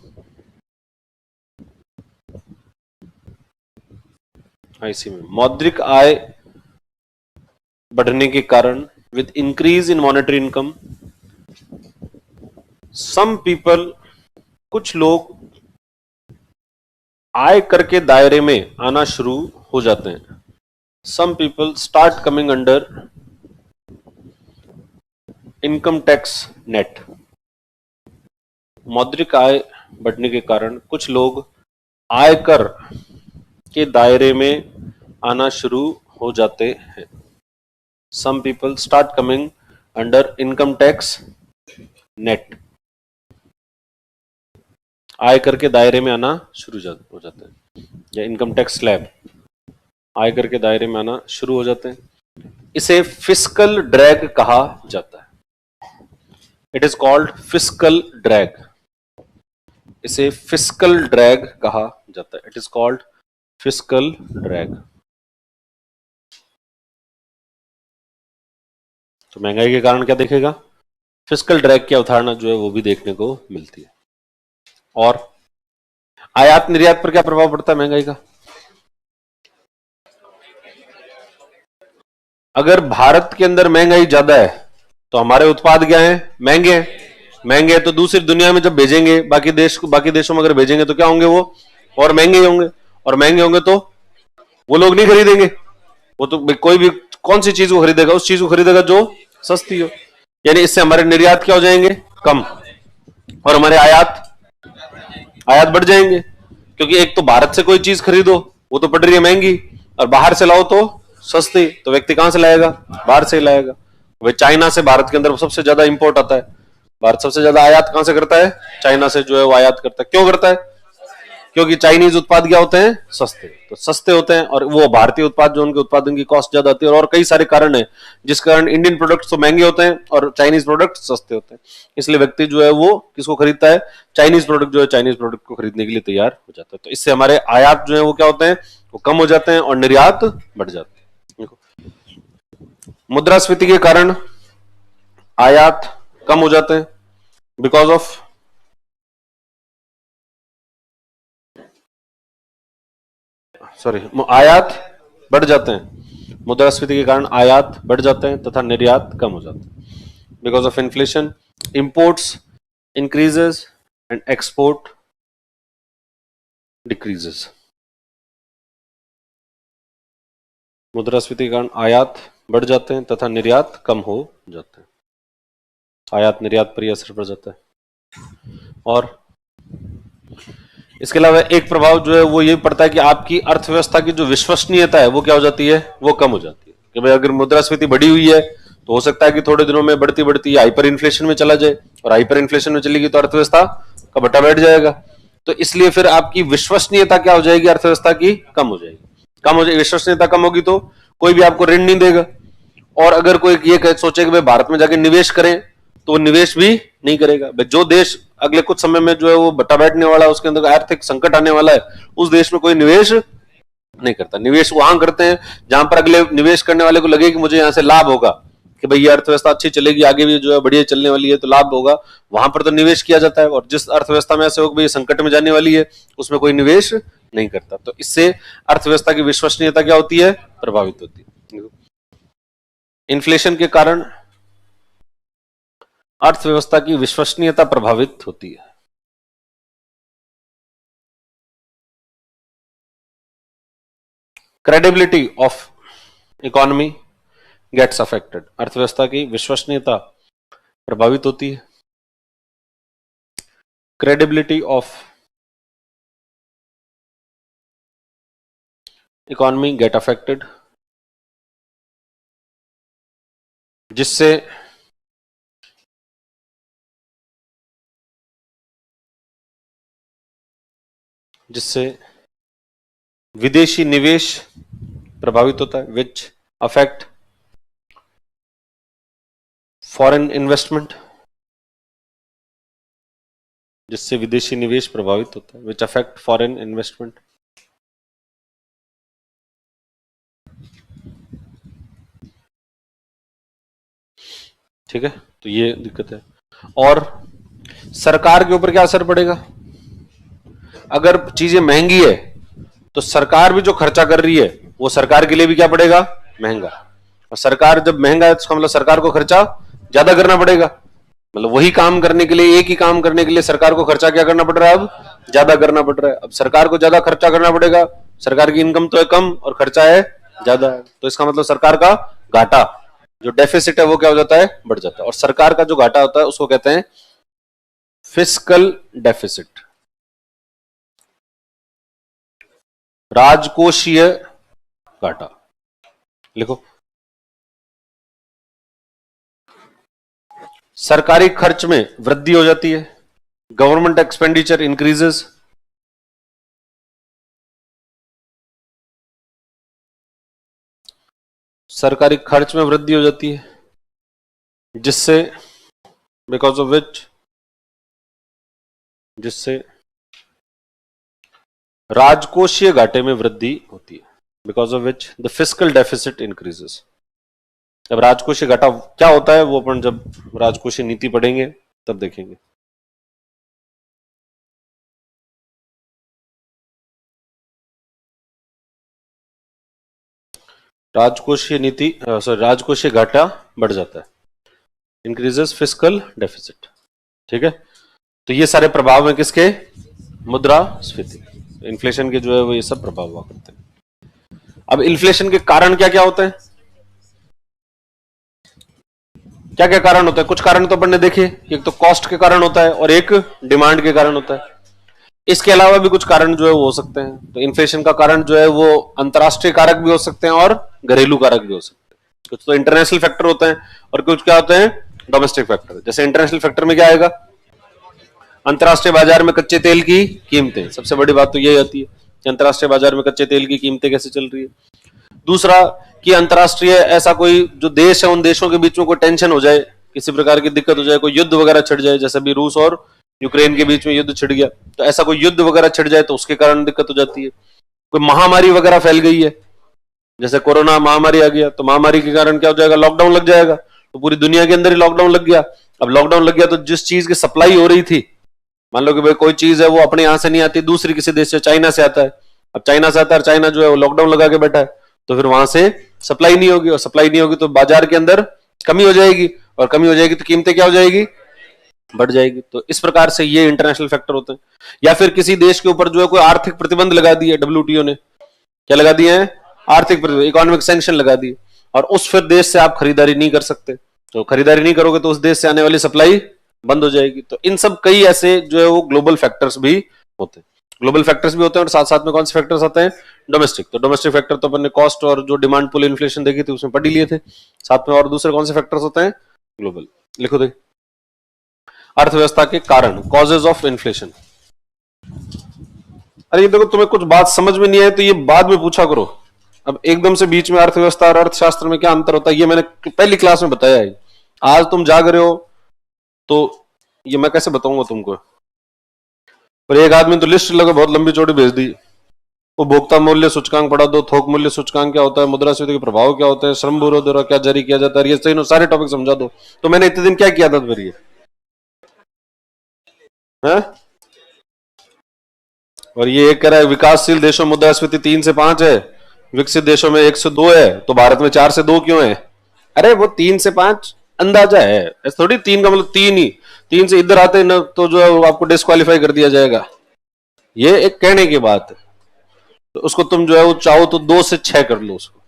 ऐसी में मौद्रिक आय बढ़ने के कारण, with increase in monetary income, some people, कुछ लोग आय कर के दायरे में आना शुरू हो जाते हैं। Some people start coming under income tax net. मौद्रिक आय बढ़ने के कारण कुछ लोग आयकर के दायरे में आना शुरू हो जाते हैं। Some people start coming under income tax net. आयकर के दायरे में आना शुरू हो जाते हैं, या इनकम टैक्स स्लैब, आयकर के दायरे में आना शुरू हो जाते हैं। इसे फिस्कल ड्रैग कहा जाता है। It is called fiscal drag. इसे फिस्कल ड्रैग कहा जाता है। It is called fiscal drag. तो महंगाई के कारण क्या देखेगा? फिस्कल ड्रैग की अवधारणा जो है वो भी देखने को मिलती है। और आयात निर्यात पर क्या प्रभाव पड़ता है महंगाई का? अगर भारत के अंदर महंगाई ज्यादा है तो हमारे उत्पाद क्या हैं? महंगे हैं। महंगे हैं तो दूसरी दुनिया में जब भेजेंगे, बाकी देशों में अगर भेजेंगे तो क्या होंगे? वो और महंगे होंगे। और महंगे होंगे तो वो लोग नहीं खरीदेंगे। वो तो कोई भी कौन सी चीज को खरीदेगा? उस चीज को खरीदेगा जो सस्ती हो। यानी इससे हमारे निर्यात क्या हो जाएंगे? कम। और हमारे आयात बढ़ जाएंगे, क्योंकि एक तो भारत से कोई चीज खरीदो वो तो पड़ रही है महंगी, और बाहर से लाओ तो सस्ती, तो व्यक्ति कहां से लाएगा? बाहर से ही लाएगा। वह चाइना से भारत के अंदर सबसे ज्यादा इंपोर्ट आता है, भारत सबसे ज्यादा आयात कहां से करता है? चाइना से जो है वो आयात करता है। क्यों करता है? क्योंकि चाइनीज उत्पाद क्या होते हैं? सस्ते, तो सस्ते होते हैं, और वो भारतीय उत्पाद जो उनके उत्पादन की कॉस्ट ज्यादा आती है, और कई सारे कारण है जिस कारण इंडियन प्रोडक्ट्स तो महंगे होते हैं और चाइनीज प्रोडक्ट सस्ते होते हैं। इसलिए व्यक्ति जो है वो किसको खरीदता है? चाइनीज प्रोडक्ट जो है चाइनीज प्रोडक्ट को खरीदने के लिए तैयार हो जाता है। तो इससे हमारे आयात जो है वो क्या होते हैं? वो कम हो जाते हैं और निर्यात बढ़ जाते हैं। देखो, मुद्रास्फीति के कारण आयात कम हो जाते हैं, बिकॉज ऑफ आयात बढ़ जाते हैं, मुद्रास्फीति के कारण आयात बढ़ जाते हैं तथा निर्यात कम हो जाते हैं। Because of inflation imports increases and export decreases. मुद्रास्फीति के कारण आयात बढ़ जाते हैं तथा निर्यात कम हो जाते हैं, आयात निर्यात पर ही असर पड़ जाता है। और इसके अलावा एक प्रभाव जो है वो ये पड़ता है कि आपकी अर्थव्यवस्था की जो विश्वसनीयता है वो क्या हो जाती है? वो कम हो जाती है। कि भाई अगर मुद्रास्फीति बढ़ी हुई है तो हो सकता है कि थोड़े दिनों में बढ़ती बढ़ती हाइपर इन्फ्लेशन में चला जाए, और हाइपर इन्फ्लेशन में चलेगी तो अर्थव्यवस्था का बट्टा बैठ जाएगा। तो इसलिए फिर आपकी विश्वसनीयता क्या हो जाएगी? अर्थव्यवस्था की कम हो जाएगी। कम हो जाएगी, विश्वसनीयता कम होगी तो कोई भी आपको ऋण नहीं देगा, और अगर कोई ये सोचे कि भाई भारत में जाके निवेश करें तो वो निवेश भी नहीं करेगा। जो देश अगले कुछ समय में जो है वो बट्टा बैठने वाला है, उसके अंदर आर्थिक संकट आने वाला है, उस देश में कोई निवेश नहीं करता। निवेश वहां करते हैं जहां पर अगले निवेश करने वाले को लगे कि मुझे यहां से लाभ होगा, कि भाई ये अर्थव्यवस्था अच्छी चलेगी, आगे भी जो है बढ़िया चलने वाली है तो लाभ होगा, वहां पर तो निवेश किया जाता है। और जिस अर्थव्यवस्था में ऐसे हो भाई संकट में जाने वाली है, उसमें कोई निवेश नहीं करता। तो इससे अर्थव्यवस्था की विश्वसनीयता क्या होती है? प्रभावित होती है। इन्फ्लेशन के कारण अर्थव्यवस्था की विश्वसनीयता प्रभावित होती है। Credibility of economy gets affected, अर्थव्यवस्था की विश्वसनीयता प्रभावित होती है। Credibility of economy get affected, जिससे विदेशी निवेश प्रभावित होता है, विच अफेक्ट फॉरेन इन्वेस्टमेंट, जिससे विदेशी निवेश प्रभावित होता है, विच अफेक्ट फॉरेन इन्वेस्टमेंट। ठीक है, तो ये दिक्कत है। और सरकार के ऊपर क्या असर पड़ेगा? अगर चीजें महंगी है तो सरकार भी जो खर्चा कर रही है वो सरकार के लिए भी क्या पड़ेगा? महंगा। और सरकार जब महंगा है तो मतलब सरकार को खर्चा ज्यादा करना पड़ेगा, मतलब वही काम करने के लिए, एक ही काम करने के लिए सरकार को खर्चा क्या करना पड़ रहा है? अब ज्यादा करना पड़ रहा है। अब सरकार को ज्यादा खर्चा करना पड़ेगा, सरकार की इनकम तो है कम और खर्चा है ज्यादा, तो इसका मतलब सरकार का घाटा, जो डेफिसिट है वो क्या हो जाता है? बढ़ जाता है। और सरकार का जो घाटा होता है उसको कहते हैं फिस्कल डेफिसिट, राजकोषीय घाटा। लिखो, सरकारी खर्च में वृद्धि हो जाती है, गवर्नमेंट एक्सपेंडिचर इंक्रीजेस, सरकारी खर्च में वृद्धि हो जाती है, जिससे बिकॉज ऑफ विच राजकोषीय घाटे में वृद्धि होती है, because of which the fiscal deficit increases. अब राजकोषीय घाटा क्या होता है वो अपन जब राजकोषीय नीति पढ़ेंगे तब देखेंगे। राजकोषीय नीति राजकोषीय घाटा बढ़ जाता है, इंक्रीजेस फिस्कल डेफिसिट। ठीक है, तो ये सारे प्रभाव हैं किसके? मुद्रास्फीति, इन्फ्लेशन के जो है वो ये सब प्रभाव हुआ करते हैं। अब इन्फ्लेशन के कारण क्या क्या होते हैं? क्या क्या कारण होता है? कुछ कारण तो अपन ने देखे, एक तो कॉस्ट के कारण होता है और एक डिमांड के कारण होता है। इसके अलावा भी कुछ कारण जो है वो हो सकते हैं। तो इन्फ्लेशन का कारण जो है वो अंतरराष्ट्रीय कारक भी हो सकते हैं और घरेलू कारक भी हो सकते हैं। कुछ तो इंटरनेशनल फैक्टर होते हैं और कुछ क्या होते हैं, डोमेस्टिक फैक्टर। जैसे इंटरनेशनल फैक्टर में क्या आएगा, अंतरराष्ट्रीय बाजार में कच्चे तेल की कीमतें। सबसे बड़ी बात तो यही आती है कि अंतरराष्ट्रीय बाजार में कच्चे तेल की कीमतें कैसे चल रही है। दूसरा कि अंतरराष्ट्रीय ऐसा कोई जो देश है, उन देशों के बीच में कोई टेंशन हो जाए, किसी प्रकार की दिक्कत हो जाए, कोई युद्ध वगैरह छिड़ जाए, जैसे अभी रूस और यूक्रेन के बीच में युद्ध छिड़ गया, तो ऐसा कोई युद्ध वगैरह छिड़ जाए तो उसके कारण दिक्कत हो जाती है। कोई महामारी वगैरह फैल गई है, जैसे कोरोना महामारी आ गया, तो महामारी के कारण क्या हो जाएगा, लॉकडाउन लग जाएगा। तो पूरी दुनिया के अंदर ही लॉकडाउन लग गया। अब लॉकडाउन लग गया तो जिस चीज की सप्लाई हो रही थी, मान लो कि भाई कोई चीज है वो अपने यहां से नहीं आती, दूसरी किसी देश से, चाइना से आता है। अब चाइना से आता है, चाइना जो है वो लॉकडाउन लगा के बैठा है, तो फिर वहां से सप्लाई नहीं होगी, और सप्लाई नहीं होगी तो बाजार के अंदर कमी हो जाएगी, और कमी हो जाएगी तो कीमतें क्या हो जाएगी, बढ़ जाएगी। तो इस प्रकार से ये इंटरनेशनल फैक्टर होते हैं। या फिर किसी देश के ऊपर जो है कोई आर्थिक प्रतिबंध लगा दिए, डब्ल्यूटीओ ने क्या लगा दिए हैं, आर्थिक प्रतिबंध, इकोनॉमिक सैंक्शन लगा दिए, और उस फिर देश से आप खरीदारी नहीं कर सकते। तो खरीदारी नहीं करोगे तो उस देश से आने वाली सप्लाई बंद हो जाएगी। तो इन सब कई ऐसे जो है वो ग्लोबल फैक्टर्स भी होते हैं, ग्लोबल फैक्टर्स भी होते हैं। और साथ साथ में कौन से फैक्टर्स आते हैं, डोमेस्टिक। तो डोमेस्टिक फैक्टर तो अपन ने कॉस्ट और जो डिमांड पुल इन्फ्लेशन देखी थी उसमें पढ़ ही लिए थे। साथ में और दूसरे कौन से फैक्टर्स होते हैं, ग्लोबल। लिखो देखिए, अर्थव्यवस्था के कारण, कॉजेज ऑफ इन्फ्लेशन। अरे ये देखो, तुम्हें कुछ बात समझ में नहीं आए तो ये बाद में पूछा करो। अब एकदम से बीच में अर्थव्यवस्था और अर्थशास्त्र में क्या अंतर होता है, ये मैंने पहली क्लास में बताया है। आज तुम जाग रहे हो तो ये मैं कैसे बताऊंगा तुमको। पर एक आदमी तो लिस्ट लगा बहुत लंबी चौड़ी भेज दी, उपभोक्ता मूल्य सूचकांक पढ़ा दो, थोक मूल्य सूचकांक क्या होता है, मुद्रास्फीति के प्रभाव क्या होते हैं, श्रम विरोध द्वारा क्या जारी किया जाता है, ये सही सारे टॉपिक समझा दो। तो मैंने इतने दिन क्या किया था फिर ये है? और ये एक कह रहा है विकासशील देशों में मुद्रास्फीति 3 से 5 है, विकसित देशों में 1 से 2 है, तो भारत में 4 से 2 क्यों है? अरे वो 3 से 5 अंदाजा है, ऐसे थोड़ी 3 का मतलब 3 ही, 3 से इधर आते ना तो जो है आपको डिस्क्वालीफाई कर दिया जाएगा। ये एक कहने की बात है, तो उसको तुम जो है वो चाहो तो 2 से 6 कर लो उसको।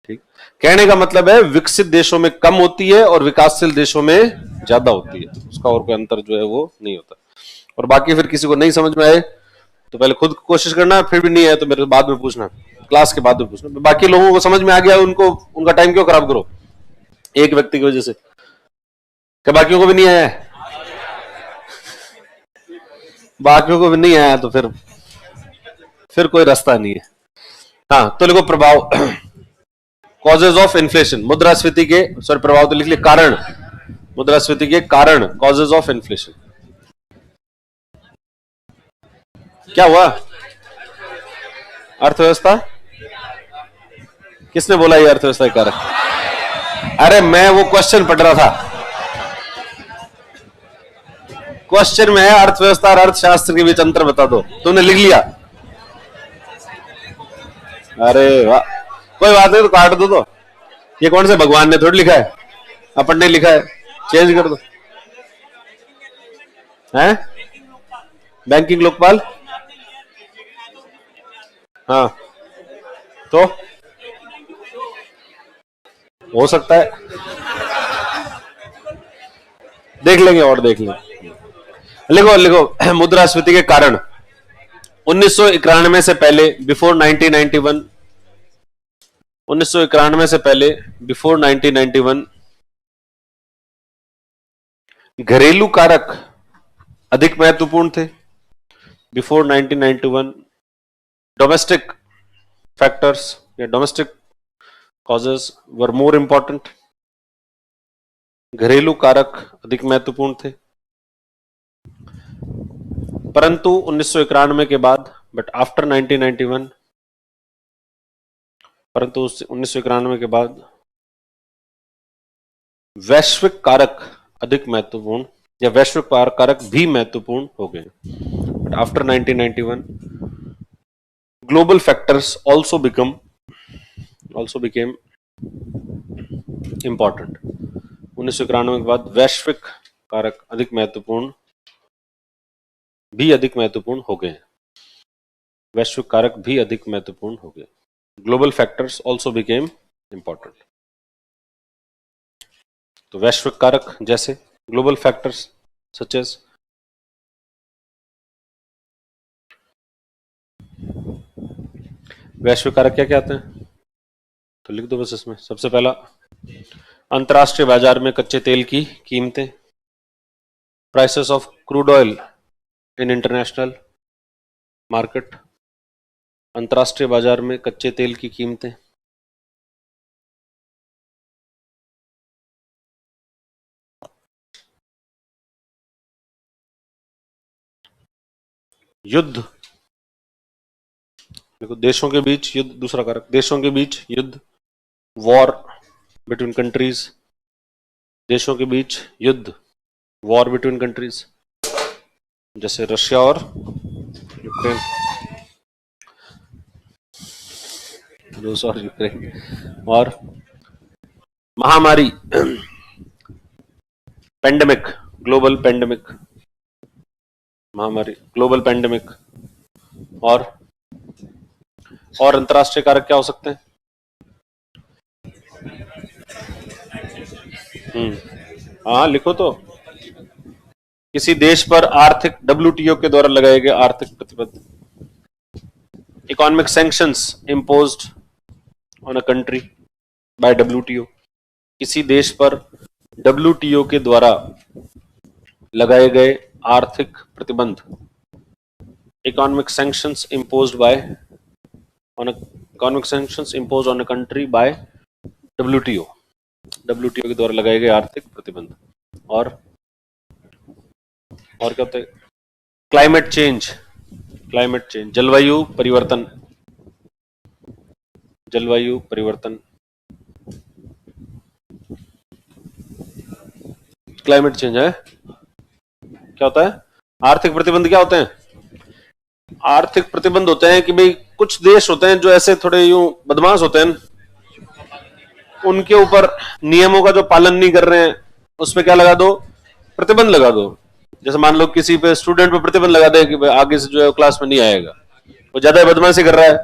ठीक, कहने का मतलब है विकसित देशों में कम होती है और विकासशील देशों में ज्यादा होती है, उसका और कोई अंतर जो है वो नहीं होता। और बाकी फिर किसी को नहीं समझ में आए तो पहले खुद कोशिश करना, फिर भी नहीं आए तो मेरे बाद में पूछना, क्लास के बाद में पूछना। बाकी लोगों को समझ में आ गया, उनको उनका टाइम क्यों खराब करो एक व्यक्ति की वजह से, क्या बाकियों को भी नहीं आया है? बाकियों को भी नहीं आया तो फिर कोई रास्ता नहीं है। हाँ तो लिखो प्रभाव, कॉजेज ऑफ इन्फ्लेशन, मुद्रास्फीति के, सॉरी प्रभाव तो लिख लिया, कारण, मुद्रास्फीति के कारण, कॉजेज ऑफ इन्फ्लेशन। क्या हुआ, अर्थव्यवस्था, किसने बोला ये अर्थव्यवस्था के कारक? अरे मैं वो क्वेश्चन पढ़ रहा था, क्वेश्चन में है अर्थव्यवस्था और अर्थशास्त्र के बीच अंतर बता दो, तुमने लिख लिया। अरे वाह, कोई बात नहीं, तो काट दो। तो ये कौन से भगवान ने थोड़ी लिखा है, अपन ने लिखा है, चेंज कर दो। हैं बैंकिंग लोकपाल, हाँ तो हो सकता है, देख लेंगे और देख लेंगे। लिखो लिखो, मुद्रास्फीति के कारण 1991 से पहले, बिफोर 1991, 1991 से पहले, बिफोर 1991, घरेलू कारक अधिक महत्वपूर्ण थे। बिफोर 1991 डोमेस्टिक फैक्टर्स या डोमेस्टिक कॉजेज वर मोर इंपॉर्टेंट, घरेलू कारक अधिक महत्वपूर्ण थे। परंतु 1991 के बाद, बट आफ्टर 1991, परंतु 1991 के बाद वैश्विक कारक अधिक महत्वपूर्ण, या वैश्विक कारक भी महत्वपूर्ण हो गए। But after 1991 global factors also became important. 1991 के बाद वैश्विक कारक अधिक महत्वपूर्ण हो गए, वैश्विक कारक भी अधिक महत्वपूर्ण हो गए, global factors also became important. तो वैश्विक कारक जैसे ग्लोबल फैक्टर्स सच एज वैश्विक कारक क्या क्या आते हैं, तो लिख दो बस इसमें। सबसे पहला अंतर्राष्ट्रीय बाजार में कच्चे तेल की कीमतें, prices of crude oil in international market, अंतर्राष्ट्रीय बाजार में कच्चे तेल की कीमतें, युद्ध, देखो देशों के बीच युद्ध, दूसरा कारक देशों के बीच युद्ध, वॉर बिटवीन कंट्रीज, देशों के बीच युद्ध, वॉर बिटवीन कंट्रीज, जैसे रशिया और यूक्रेन, रूस और यूक्रेन। और महामारी पेंडेमिक, ग्लोबल पेंडेमिक, महामारी ग्लोबल पेंडेमिक। और अंतर्राष्ट्रीय कारक क्या हो सकते हैं? हाँ लिखो तो। किसी देश पर आर्थिक WTO के द्वारा लगाए गए आर्थिक प्रतिबंध, economic sanctions imposed on a country by WTO, किसी देश पर WTO के द्वारा लगाए गए आर्थिक प्रतिबंध, economic sanctions imposed by on economic sanctions imposed on a country by WTO के द्वारा लगाए गए आर्थिक प्रतिबंध। और क्या होता है? क्लाइमेट चेंज, जलवायु परिवर्तन, जलवायु परिवर्तन, क्लाइमेट चेंज है। क्या होता है? आर्थिक प्रतिबंध क्या होते हैं? आर्थिक प्रतिबंध होते हैं कि भाई कुछ देश होते हैं जो ऐसे थोड़े यूं बदमाश होते हैं, उनके ऊपर नियमों का जो पालन नहीं कर रहे हैं उस पर क्या लगा दो? प्रतिबंध लगा दो। जैसे मान लो किसी पे स्टूडेंट पे प्रतिबंध लगा दे कि भाई आगे से जो है क्लास में नहीं आएगा, वो ज्यादा बदमाशी कर रहा है,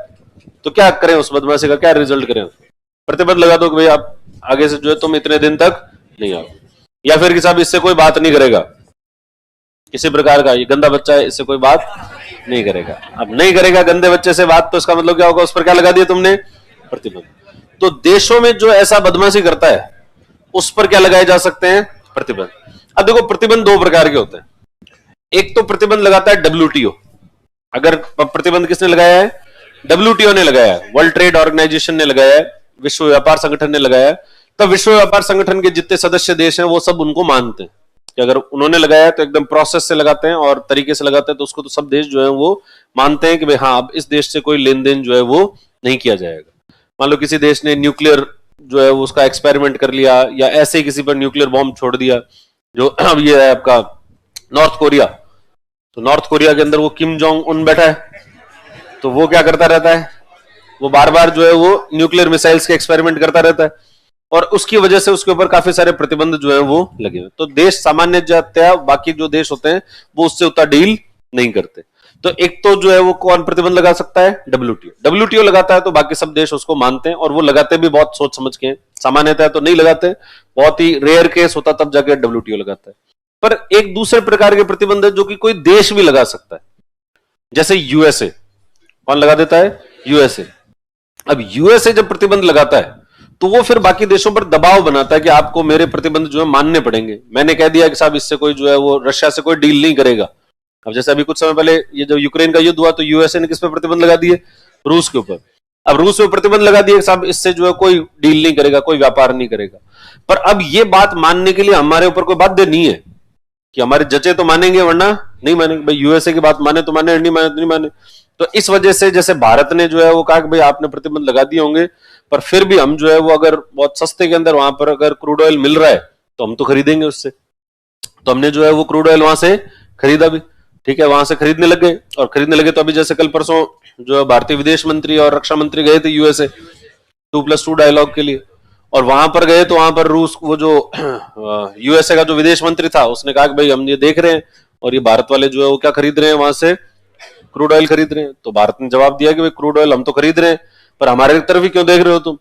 तो क्या करें? उस बदमाशी का क्या रिजल्ट करें? प्रतिबंध लगा दो कि भाई आप आगे से जो है तुम इतने दिन तक नहीं आओ, या फिर कि साहब इससे कोई बात नहीं करेगा, किसी प्रकार का ये गंदा बच्चा है इससे कोई बात नहीं करेगा। अब नहीं करेगा गंदे बच्चे से बात, तो इसका मतलब क्या होगा? उस पर क्या लगा दिया तुमने? प्रतिबंध। तो देशों में जो ऐसा बदमाशी करता है उस पर क्या लगाए जा सकते हैं? प्रतिबंध। अब देखो प्रतिबंध दो प्रकार के होते हैं। एक तो प्रतिबंध लगाता है WTO, अगर प्रतिबंध किसने लगाया है? WTO ने लगाया है, वर्ल्ड ट्रेड ऑर्गेनाइजेशन ने लगाया है, विश्व व्यापार संगठन ने लगाया है। तो विश्व व्यापार संगठन के जितने सदस्य देश हैं वो सब उनको मानते हैं कि अगर उन्होंने लगाया है तो एकदम प्रोसेस से लगाते हैं और तरीके से लगाते हैं, तो उसको तो सब देश जो है वो मानते हैं कि भाई हाँ अब इस देश से कोई लेन देन जो है वो नहीं किया जाएगा। मान लो किसी देश ने न्यूक्लियर जो है वो उसका एक्सपेरिमेंट कर लिया, या ऐसे ही किसी पर न्यूक्लियर बॉम्ब छोड़ दिया, जो अब ये है आपका नॉर्थ कोरिया, तो नॉर्थ कोरिया के अंदर वो किम जोंग उन बैठा है, तो वो क्या करता रहता है? वो बार बार जो है वो न्यूक्लियर मिसाइल्स के एक्सपेरिमेंट करता रहता है, और उसकी वजह से उसके ऊपर काफी सारे प्रतिबंध जो है वो लगे हुए। तो देश सामान्यतया बाकी जो देश होते हैं वो उससे उतना डील नहीं करते। तो एक तो जो है वो कौन प्रतिबंध लगा सकता है? WTO लगाता है, तो बाकी सब देश उसको मानते हैं, और वो लगाते भी बहुत सोच समझ के हैं। सामान्यतः तो नहीं लगाते, बहुत ही रेयर केस होता तब जाके WTO लगाता है। पर एक दूसरे प्रकार के प्रतिबंध है जो कि कोई देश भी लगा सकता है, जैसे USA। कौन लगा देता है? USA। अब USA जब प्रतिबंध लगाता है तो वो फिर बाकी देशों पर दबाव बनाता है कि आपको मेरे प्रतिबंध जो है मानने पड़ेंगे। मैंने कह दिया कि साहब इससे कोई जो है वो रशिया से कोई डील नहीं करेगा। अब जैसे अभी कुछ समय पहले ये जब यूक्रेन का युद्ध हुआ तो USA ने किस पे प्रतिबंध लगा दिए? रूस के ऊपर। अब रूस पे प्रतिबंध लगा दिए साहब इससे जो है कोई डील नहीं करेगा, कोई व्यापार नहीं करेगा। पर अब ये बात मानने के लिए हमारे ऊपर कोई बाध्य नहीं है कि हमारे जचे तो मानेंगे वरना नहीं मानेंगे। भाई USA की बात माने तो माने, नहीं माने तो नहीं माने। तो इस वजह से जैसे भारत ने जो है वो कहा कि भाई आपने प्रतिबंध लगा दिए होंगे, पर फिर भी हम जो है वो अगर बहुत सस्ते के अंदर वहां पर अगर क्रूड ऑयल मिल रहा है तो हम तो खरीदेंगे उससे। तो हमने जो है वो क्रूड ऑयल वहां से खरीदा भी, ठीक है, वहां से खरीदने लग गए। और खरीदने लगे तो अभी जैसे कल परसों जो भारतीय विदेश मंत्री और रक्षा मंत्री गए थे USA 2+2 डायलॉग के लिए, और वहां पर गए तो वहां पर रूस वो जो USA का जो विदेश मंत्री था उसने कहा कि भाई हम ये देख रहे हैं और ये भारत वाले जो है वो क्या खरीद रहे हैं, वहां से क्रूड ऑयल खरीद रहे हैं। तो भारत ने जवाब दिया कि भाई क्रूड ऑयल हम तो खरीद रहे हैं, पर हमारे तरफ ही क्यों देख रहे हो तुम?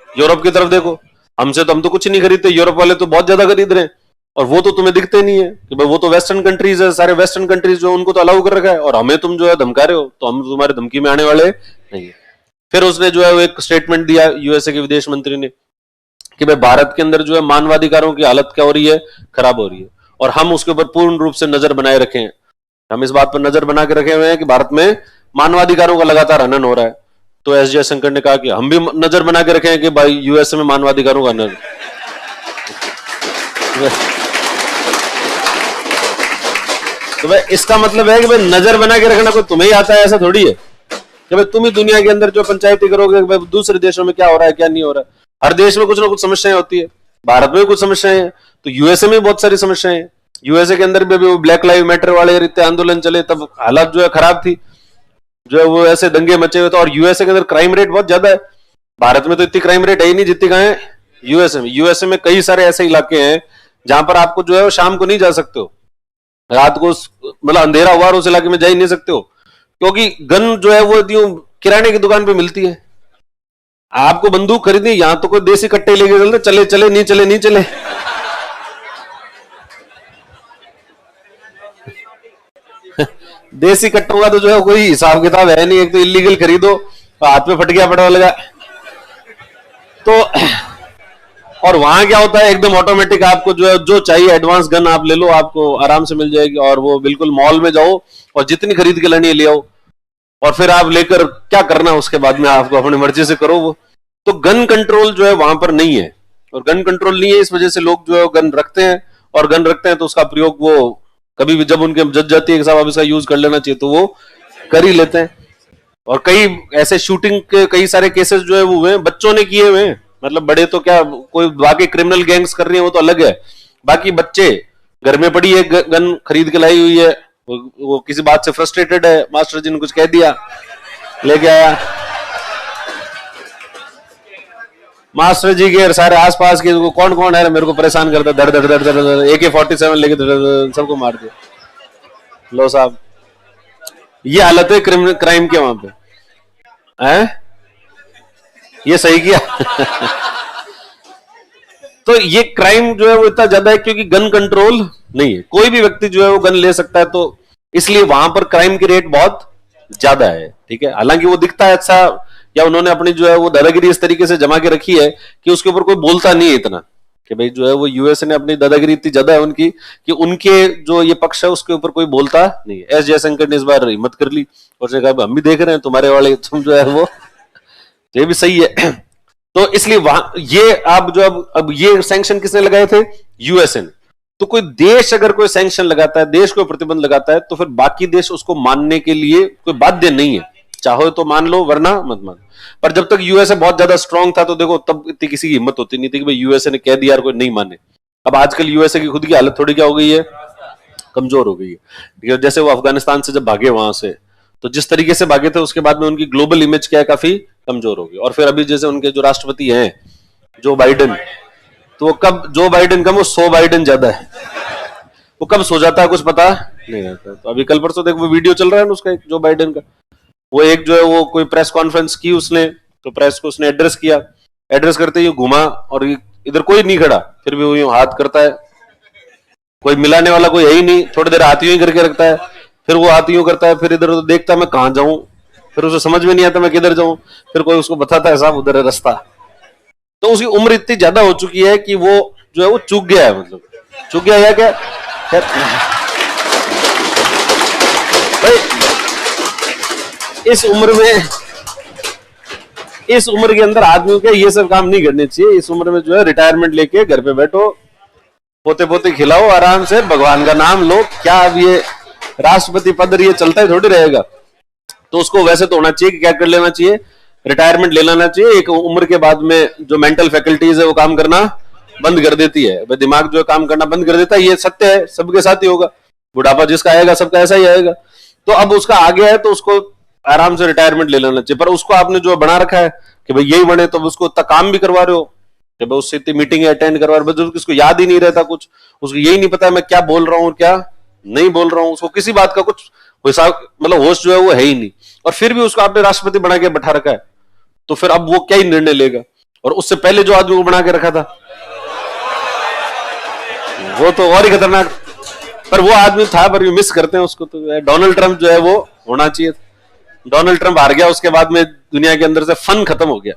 यूरोप की तरफ देखो। हमसे तो हम तो कुछ नहीं खरीदते, यूरोप वाले तो बहुत ज्यादा खरीद रहे हैं, और वो तो तुम्हें दिखते नहीं है कि भाई वो तो वेस्टर्न कंट्रीज है, सारे वेस्टर्न कंट्रीज जो उनको तो अलाउ कर रखा है, और हमें तुम जो है धमका रहे हो, तो हम तुम्हारे धमकी में आने वाले नहीं है। फिर उसने जो है वो एक स्टेटमेंट दिया यूएसए के विदेश मंत्री ने कि भाई भारत के अंदर जो है मानवाधिकारों की हालत क्या हो रही है, खराब हो रही है, और हम उसके ऊपर पूर्ण रूप से नजर बनाए रखे हैं। हम इस बात पर नजर बना के रखे हुए हैं कि भारत में मानवाधिकारों का लगातार हनन हो रहा है। तो एस जयशंकर ने कहा कि हम भी नजर बना के रखे हैं कि भाई यूएसए में मानवाधिकारों का हनन। तो भाई इसका मतलब है कि भाई नजर बना के रखना कोई तुम्हें ही आता है, ऐसा थोड़ी है कि भाई तुम ही दुनिया के अंदर जो पंचायती करोगे भाई दूसरे देशों में क्या हो रहा है क्या नहीं हो रहा है। हर देश में कुछ ना कुछ समस्याएं होती है, भारत में भी कुछ समस्याएं हैं, तो यूएसए में बहुत सारी समस्याएं हैं। यूएसए के अंदर भी ब्लैक लाइव मैटर वाले इतने आंदोलन चले, तब हालत जो है खराब थी, जो है वो ऐसे दंगे मचे हुए थे। और यूएसए के अंदर क्राइम रेट बहुत ज्यादा है, भारत में तो इतनी क्राइम रेट है ही नहीं जितनी कहाँ है यूएसए में। यूएसए में कई सारे ऐसे इलाके हैं जहां पर आपको जो है शाम को नहीं जा सकते हो, रात को मतलब अंधेरा हुआ और उस इलाके में जा ही नहीं सकते हो, क्योंकि गन जो है वो किराने की दुकान पे मिलती है। आपको बंदूक खरीदनी, यहां तो कोई देसी कट्टे लेके चलते, चले चले नहीं चले नहीं चले। देसी कट्टों का तो जो है कोई हिसाब किताब है नहीं, एक तो इलीगल खरीदो तो हाथ में फट गया पड़ा लगा। तो और वहां क्या होता है, एकदम ऑटोमेटिक आपको जो है जो चाहिए एडवांस गन आप ले लो, आपको आराम से मिल जाएगी, और वो बिल्कुल मॉल में जाओ और जितनी खरीद के लानी है ले आओ, और फिर आप लेकर क्या करना उसके बाद में आपको अपनी मर्जी से करो वो। तो गन कंट्रोल जो है वहां पर नहीं है, और गन कंट्रोल नहीं है इस वजह से लोग जो है गन रखते हैं, और गन रखते हैं तो उसका प्रयोग वो कभी भी जब उनके जज जाती है कि साहब अब इसका यूज कर लेना चाहिए तो वो कर ही लेते हैं। और कई ऐसे शूटिंग के कई सारे केसेस जो है वो हुए बच्चों ने किए हुए हैं, मतलब बड़े तो क्या, कोई बाकी क्रिमिनल गैंग्स कर रही है वो तो अलग है, बाकी बच्चे घर में पड़ी है गन खरीद के लाई हुई है, वो किसी बात से फ्रस्ट्रेटेड है, मास्टर जी ने कुछ कह दिया, लेके आया, मास्टर जी के सारे आसपास के कौन कौन है मेरे को परेशान करता, धड़ धड़ धड़ धड़ धड़ AK-47 लेके सबको मार दिया। लो साहब, ये हालत है क्राइम के वहां पे है, ये सही किया। तो ये क्राइम जो है वो इतना ज्यादा है क्योंकि गन कंट्रोल नहीं है, कोई भी व्यक्ति जो है वो गन ले सकता है, तो इसलिए वहां पर क्राइम की रेट बहुत ज्यादा है। ठीक है, हालांकि वो दिखता है अच्छा, या उन्होंने अपनी जो है वो दादागिरी इस तरीके से जमा के रखी है कि उसके ऊपर कोई बोलता नहीं है इतना, कि भाई जो है वो यूएसए ने अपनी दादागिरी इतनी ज्यादा है उनकी कि उनके जो ये पक्ष है उसके ऊपर कोई बोलता नहीं है। एस जयशंकर ने इस बार हिम्मत कर ली और उसने कहा हम भी देख रहे हैं तुम्हारे वाले, तुम जो है वो, ये भी सही है। तो इसलिए वहां ये आप जो अब ये सैंक्शन किसने लगाए थे, यूएसए ने। तो कोई देश अगर कोई सैंक्शन लगाता है, देश को प्रतिबंध लगाता है, तो फिर बाकी देश उसको मानने के लिए कोई बाध्य नहीं है, चाहो तो मान लो वरना मत मान। पर जब तक यूएसए बहुत ज्यादा स्ट्रांग था तो देखो तब इतनी किसी की हिम्मत होती नहीं थी कि भाई यूएसए ने कह दिया कोई नहीं माने। अब आजकल यूएसए की खुद की हालत थोड़ी क्या हो गई है, कमजोर हो गई है। जैसे वो अफगानिस्तान से जब भागे वहां से, तो जिस तरीके से भागे थे उसके बाद में उनकी ग्लोबल इमेज क्या है, काफी कमजोर हो गई। और फिर अभी जैसे उनके जो राष्ट्रपति हैं जो बाइडेन, तो वो कब जो बाइडेन कम वो 100 बाइडेन ज्यादा है, वो कब सो जाता है कुछ पता नहीं रहता। तो अभी कल परसों देखो वो वीडियो चल रहा है ना उसका, जो बाइडेन का, वो एक जो है वो कोई प्रेस कॉन्फ्रेंस की उसने, तो प्रेस को उसने एड्रेस किया, एड्रेस करते ही घुमा और इधर कोई नहीं खड़ा, फिर भी वो यूं हाथ करता है, कोई मिलाने वाला कोई है ही नहीं, थोड़ी देर हाथ यूं ही करके रखता है, फिर वो हाथ यूं करता है, फिर इधर उधर देखता है मैं कहां जाऊं, फिर उसे समझ में नहीं आता मैं किधर जाऊं, फिर कोई उसको बताता है साहब उधर है रास्ता। तो उसकी उम्र इतनी ज्यादा हो चुकी है कि वो जो है वो चूक गया है, मतलब चूक गया है क्या भाई, इस उम्र के अंदर आदमी को ये सब काम नहीं करने चाहिए। इस उम्र में जो है रिटायरमेंट लेके घर पे बैठो, पोते पोते खिलाओ, आराम से भगवान का नाम लो। क्या अब ये राष्ट्रपति पद ये चलता है थोड़ी रहेगा, तो उसको वैसे तो होना चाहिए कि क्या कर लेना चाहिए, रिटायरमेंट ले लेना चाहिए। एक उम्र के बाद में जो मेंटल फैकल्टीज है वो काम करना बंद कर देती है, दिमाग जो है काम करना बंद कर देता है, ये सत्य है, सबके साथ ही होगा, बुढ़ापा जिसका आएगा सबका ऐसा ही आएगा। तो अब उसका आ गया है तो उसको आराम से रिटायरमेंट ले लेना चाहिए। पर उसको आपने जो बना रखा है कि भाई यही बने, तो उसको इतना काम भी करवा रहे हो कि भाई उससे इतनी मीटिंग अटेंड करवा रहे हो, उसको याद ही नहीं रहता कुछ, उसको यही नहीं पता मैं क्या बोल रहा हूँ और क्या नहीं बोल रहा हूँ, उसको किसी बात का कुछ हिसाब मतलब होश जो है वो है ही नहीं, और फिर भी उसको आपने राष्ट्रपति बना के बैठा रखा है, तो फिर अब वो क्या ही निर्णय लेगा। और उससे पहले जो आदमी को बना के रखा था वो तो और ही खतरनाक, पर वो आदमी था, पर मिस करते हैं उसको। तो डोनाल्ड ट्रंप जो है वो होना चाहिए। डोनाल्ड ट्रंप हार गया, उसके बाद में दुनिया के अंदर से फन खत्म हो गया,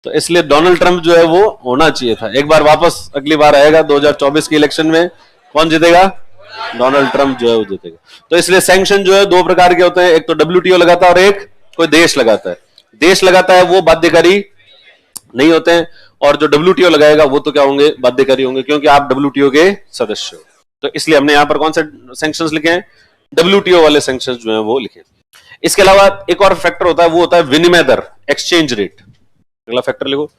तो इसलिए डोनाल्ड ट्रंप जो है वो होना चाहिए था। एक बार वापस अगली बार आएगा 2024 के इलेक्शन में, कौन जीतेगा? डोनाल्ड ट्रंप जो है वो जीतेगा। तो इसलिए सैंक्शन जो है दो प्रकार के होते हैं, एक तो डब्ल्यूटीओ लगाता है और एक कोई देश लगाता है। देश लगाता है वो बाध्यकारी नहीं होते हैं, और जो डब्ल्यूटीओ लगाएगा वो तो क्या होंगे? बाध्यकारी होंगे, क्योंकि आप डब्ल्यूटीओ के सदस्य हो। तो इसलिए हमने यहां पर कौन से सैंक्शंस लिखे हैं? डब्ल्यूटीओ वाले सैंक्शंस जो है वो लिखे। इसके अलावा एक और फैक्टर होता है, वो होता है विनिमय दर, एक्सचेंज रेट। अगला फैक्टर लिखो,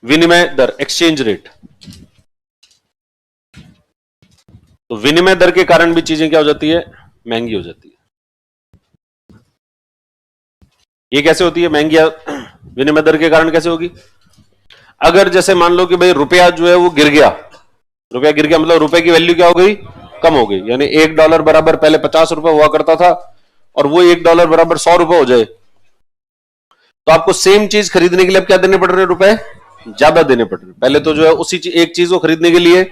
विनिमय दर, एक्सचेंज रेट। तो विनिमय दर के कारण भी चीजें क्या हो जाती है? महंगी हो जाती है। ये कैसे होती है महंगी? विनिमय दर के कारण कैसे होगी? अगर जैसे मान लो कि भाई रुपया जो है वो गिर गया, रुपया गिर गया मतलब रुपए की वैल्यू क्या हो गई? कम हो गई। यानी $1 बराबर पहले 50 रुपए हुआ करता था, और वो $1 बराबर 100 रुपए हो जाए, तो आपको सेम चीज खरीदने के लिए अब क्या देने पड़ रहे हैं? रुपए ज्यादा देने पड़ रहे हैं। पहले तो जो है उसी एक चीज को खरीदने के लिए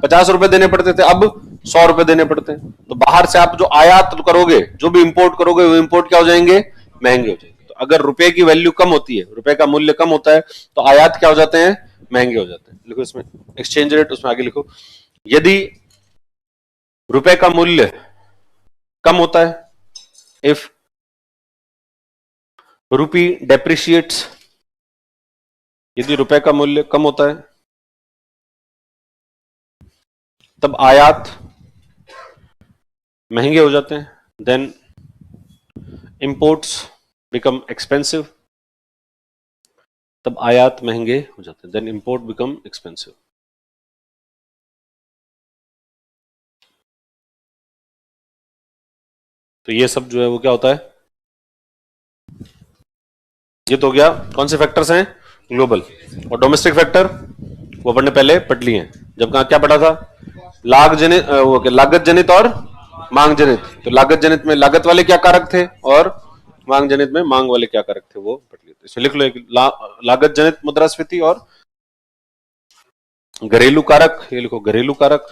50 रुपए देने पड़ते थे, अब 100 रुपए देने पड़ते हैं। तो बाहर से आप जो आयात करोगे, जो भी इंपोर्ट करोगे, वो इंपोर्ट क्या हो जाएंगे? महंगे हो जाएंगे। तो अगर रुपए की वैल्यू कम होती है, रुपए का मूल्य कम होता है, तो आयात क्या हो जाते हैं? महंगे हो जाते हैं। लिखो इसमें एक्सचेंज रेट, उसमें आगे लिखो, यदि रुपए का मूल्य कम होता है, इफ रूपी डेप्रिशिएट्स, यदि रुपए का मूल्य कम होता है, तब आयात महंगे हो जाते हैं, देन इंपोर्ट्स बिकम एक्सपेंसिव, तब आयात महंगे हो जाते हैं, देन इंपोर्ट बिकम एक्सपेंसिव। तो ये सब जो है वो क्या होता है? ये तो हो गया कौन से फैक्टर्स हैं? ग्लोबल। और डोमेस्टिक फैक्टर वो अपन ने पहले पढ़ लिए हैं, जब कहा क्या पढ़ा था? लागत जनित और मांग जनित। तो लागत जनित में लागत वाले क्या कारक थे, और मांग जनित में मांग वाले क्या कारक थे, वो पढ़ लिए। इसमें लिख लो लागत जनित मुद्रास्फीति और घरेलू कारक। ये लिखो घरेलू कारक,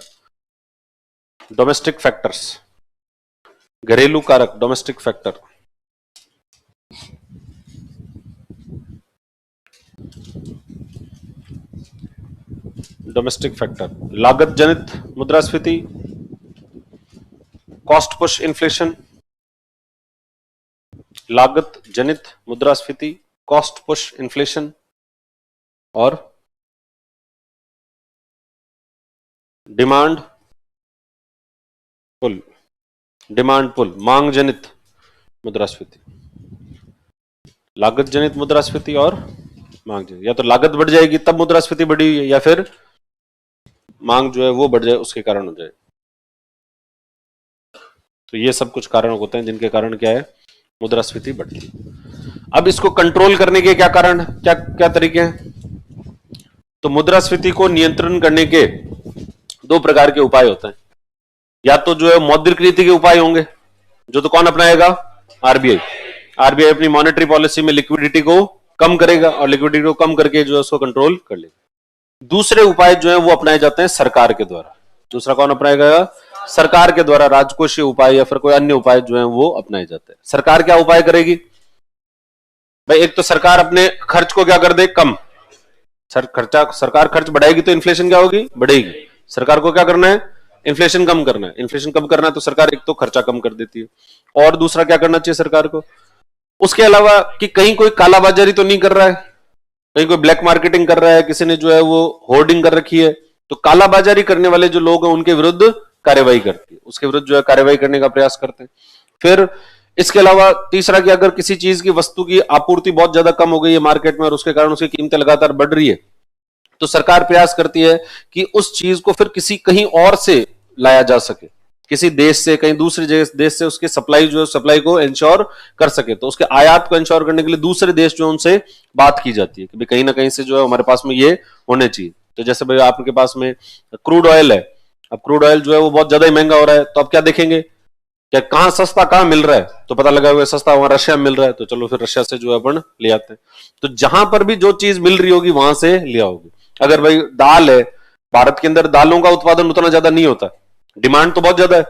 डोमेस्टिक फैक्टर्स, घरेलू कारक, डोमेस्टिक फैक्टर। डोमेस्टिक फैक्टर, लागत जनित मुद्रास्फीति, कॉस्ट पुश इन्फ्लेशन, लागत जनित मुद्रास्फीति, कॉस्ट पुश इन्फ्लेशन, और डिमांड पुल, डिमांड पुल, मांग जनित मुद्रास्फीति। लागत जनित मुद्रास्फीति और मांग जनित, या तो लागत बढ़ जाएगी तब मुद्रास्फीति बढ़ी है, या फिर मांग जो है वो बढ़ जाए उसके कारण हो जाए। तो ये सब कुछ कारण होते हैं जिनके कारण क्या है? मुद्रास्फीति बढ़ती है। अब इसको कंट्रोल करने के क्या कारण, क्या क्या तरीके हैं? तो मुद्रास्फीति को नियंत्रण करने के दो प्रकार के उपाय होते हैं। या तो जो है मौद्रिक नीति के उपाय होंगे, जो तो कौन अपनाएगा? आरबीआई। आरबीआई अपनी मॉनेटरी पॉलिसी में लिक्विडिटी को कम करेगा, और लिक्विडिटी को कम करके जो है उसको कंट्रोल कर लेगा। दूसरे उपाय जो है वो अपनाए जाते हैं सरकार के द्वारा। दूसरा कौन अपनाएगा? सरकार के द्वारा राजकोषीय उपाय या फिर कोई अन्य उपाय जो है वो अपनाए जाते हैं। सरकार क्या उपाय करेगी भाई? एक तो सरकार अपने खर्च को क्या कर दे? कम। सरकार खर्च बढ़ाएगी तो इन्फ्लेशन क्या होगी? बढ़ेगी। सरकार को क्या करना है? इन्फ्लेशन कम करना है। इन्फ्लेशन कम करना है तो सरकार एक तो खर्चा कम कर देती है, और दूसरा क्या करना चाहिए सरकार को? उसके अलावा कि कहीं कोई कालाबाजारी तो नहीं कर रहा है, कहीं कोई ब्लैक मार्केटिंग कर रहा है, किसी ने जो है वो होर्डिंग कर रखी है, तो कालाबाजारी करने वाले जो लोग हैं उनके विरुद्ध कार्यवाही करती है, उसके विरुद्ध जो है कार्यवाही करने का प्रयास करते हैं। फिर इसके अलावा तीसरा कि अगर किसी चीज की वस्तु की आपूर्ति बहुत ज्यादा कम हो गई है मार्केट में और उसके कारण उसकी कीमतें लगातार बढ़ रही है, तो सरकार प्रयास करती है कि उस चीज को फिर किसी कहीं और से लाया जा सके, किसी देश से, कहीं दूसरे देश से उसकी सप्लाई जो है सप्लाई को इंश्योर कर सके। तो उसके आयात को इंश्योर करने के लिए दूसरे देश जो उनसे बात की जाती है कि भाई कहीं ना कहीं से जो है हमारे पास में ये होने चाहिए। तो जैसे भाई आपके पास में क्रूड ऑयल है, अब क्रूड ऑयल जो है वो बहुत ज्यादा ही महंगा हो रहा है, तो आप क्या देखेंगे क्या कहाँ सस्ता कहाँ मिल रहा है, तो पता लगा हुआ सस्ता वहां रशिया में मिल रहा है, तो चलो फिर रशिया से जो है अपन ले आते हैं। तो जहां पर भी जो चीज मिल रही होगी वहां से लिया होगी। अगर भाई दाल है, भारत के अंदर दालों का उत्पादन उतना ज्यादा नहीं होता, डिमांड तो बहुत ज्यादा है,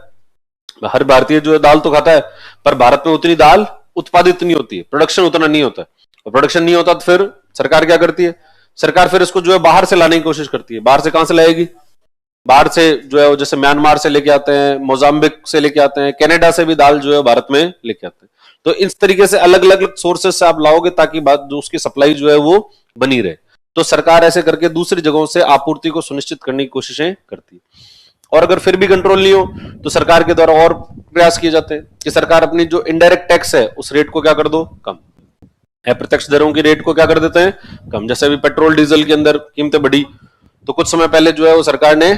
हर भारतीय जो है दाल तो खाता है, पर भारत में उतनी दाल उत्पादित नहीं होती है, प्रोडक्शन उतना नहीं होता, और प्रोडक्शन नहीं होता तो फिर सरकार क्या करती है, सरकार फिर इसको जो है बाहर से लाने की कोशिश करती है। बाहर से कहां से लाएगी, बाहर से जो है जैसे म्यांमार से लेके आते हैं, मोजाम्बिक से लेके आते हैं, कनाडा से भी दाल जो है भारत में लेके आते हैं। तो इस तरीके से अलग अलग सोर्सेस से आप लाओगे ताकि बात जो उसकी सप्लाई जो है वो बनी रहे। तो सरकार ऐसे करके दूसरी जगहों से आपूर्ति को सुनिश्चित करने की कोशिशें करती है। और अगर फिर भी कंट्रोल नहीं हो तो सरकार के द्वारा और प्रयास किए जाते हैं कि सरकार अपनी जो इनडायरेक्ट टैक्स है उस रेट को क्या कर दो, कम। अप्रत्यक्ष दरों की रेट को क्या कर देते हैं, कम। जैसे अभी पेट्रोल डीजल के अंदर कीमतें बढ़ी, तो कुछ समय पहले जो है वो सरकार ने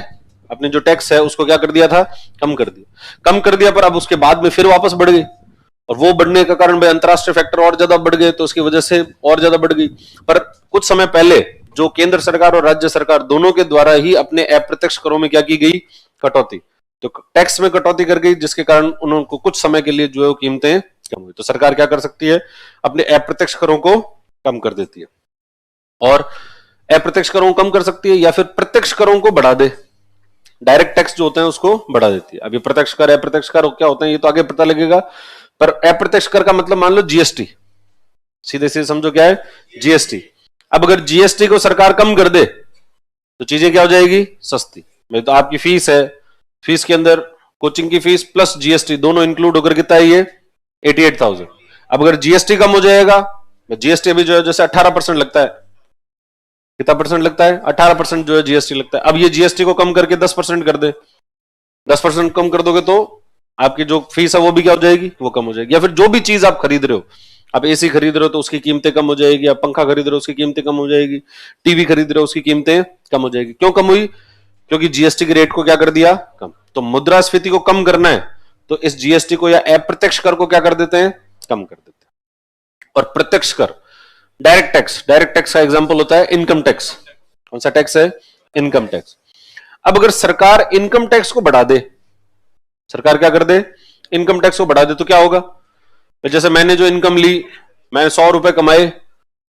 अपनी जो टैक्स है उसको क्या कर दिया था, कम कर दिया। कम कर दिया, पर अब उसके बाद में फिर वापस बढ़ गई, और वो बढ़ने का कारण भाई अंतरराष्ट्रीय फैक्टर और ज्यादा बढ़ गए, तो उसकी वजह से और ज्यादा बढ़ गई। पर कुछ समय पहले जो केंद्र सरकार और राज्य सरकार दोनों के द्वारा ही अपने अप्रत्यक्ष करों में क्या की गई, कटौती। तो टैक्स में कटौती कर गई, जिसके कारण उनको कुछ समय के लिए जो है कीमतें कम हुई। तो सरकार क्या कर सकती है, अपने अप्रत्यक्ष करों को कम कर देती है, और अप्रत्यक्ष करों को कम कर सकती है या फिर प्रत्यक्ष करों को बढ़ा दे। डायरेक्ट टैक्स जो होते हैं उसको बढ़ा देती है। अभी प्रत्यक्ष कर अप्रत्यक्ष कर क्या होते हैं ये तो आगे पता लगेगा, पर अप्रत्यक्ष कर का मतलब मान लो जीएसटी, सीधे सीधे समझो क्या है, जीएसटी। अब अगर जीएसटी को सरकार कम कर दे तो चीजें क्या हो जाएगी, सस्ती। भाई तो आपकी फीस है, फीस के अंदर कोचिंग की फीस प्लस जीएसटी दोनों इंक्लूड होकर कितना है ये, 88,000। अब अगर जीएसटी कम हो जाएगा, जीएसटी अभी जो है जैसे 18% लगता है, कितना परसेंट लगता है, 18% जो है जीएसटी लगता है। अब ये जीएसटी को कम करके 10% कर दे, 10% कम कर दोगे तो आपकी जो फीस है वो भी क्या हो जाएगी, वो कम हो जाएगी। या फिर जो भी चीज आप खरीद रहे हो, आप एसी खरीद रहे हो तो उसकी कीमतें कम हो जाएगी, आप पंखा खरीद रहे हो उसकी कीमतें कम हो जाएगी, टीवी खरीद रहे हो उसकी कीमतें कम हो जाएगी। क्यों कम हुई, क्योंकि जीएसटी के रेट को क्या कर दिया, कम। तो मुद्रास्फीति को कम करना है तो इस जीएसटी को या अप्रत्यक्ष कर को क्या कर देते हैं, कम कर देते हैं। और प्रत्यक्ष कर, डायरेक्ट टैक्स, डायरेक्ट टैक्स का एग्जांपल होता है इनकम टैक्स। कौन सा टैक्स है, इनकम टैक्स। अब अगर सरकार इनकम टैक्स को बढ़ा दे, सरकार क्या कर दे, इनकम टैक्स को बढ़ा दे, तो क्या होगा, जैसे मैंने जो इनकम ली, मैंने 100 रुपए कमाए,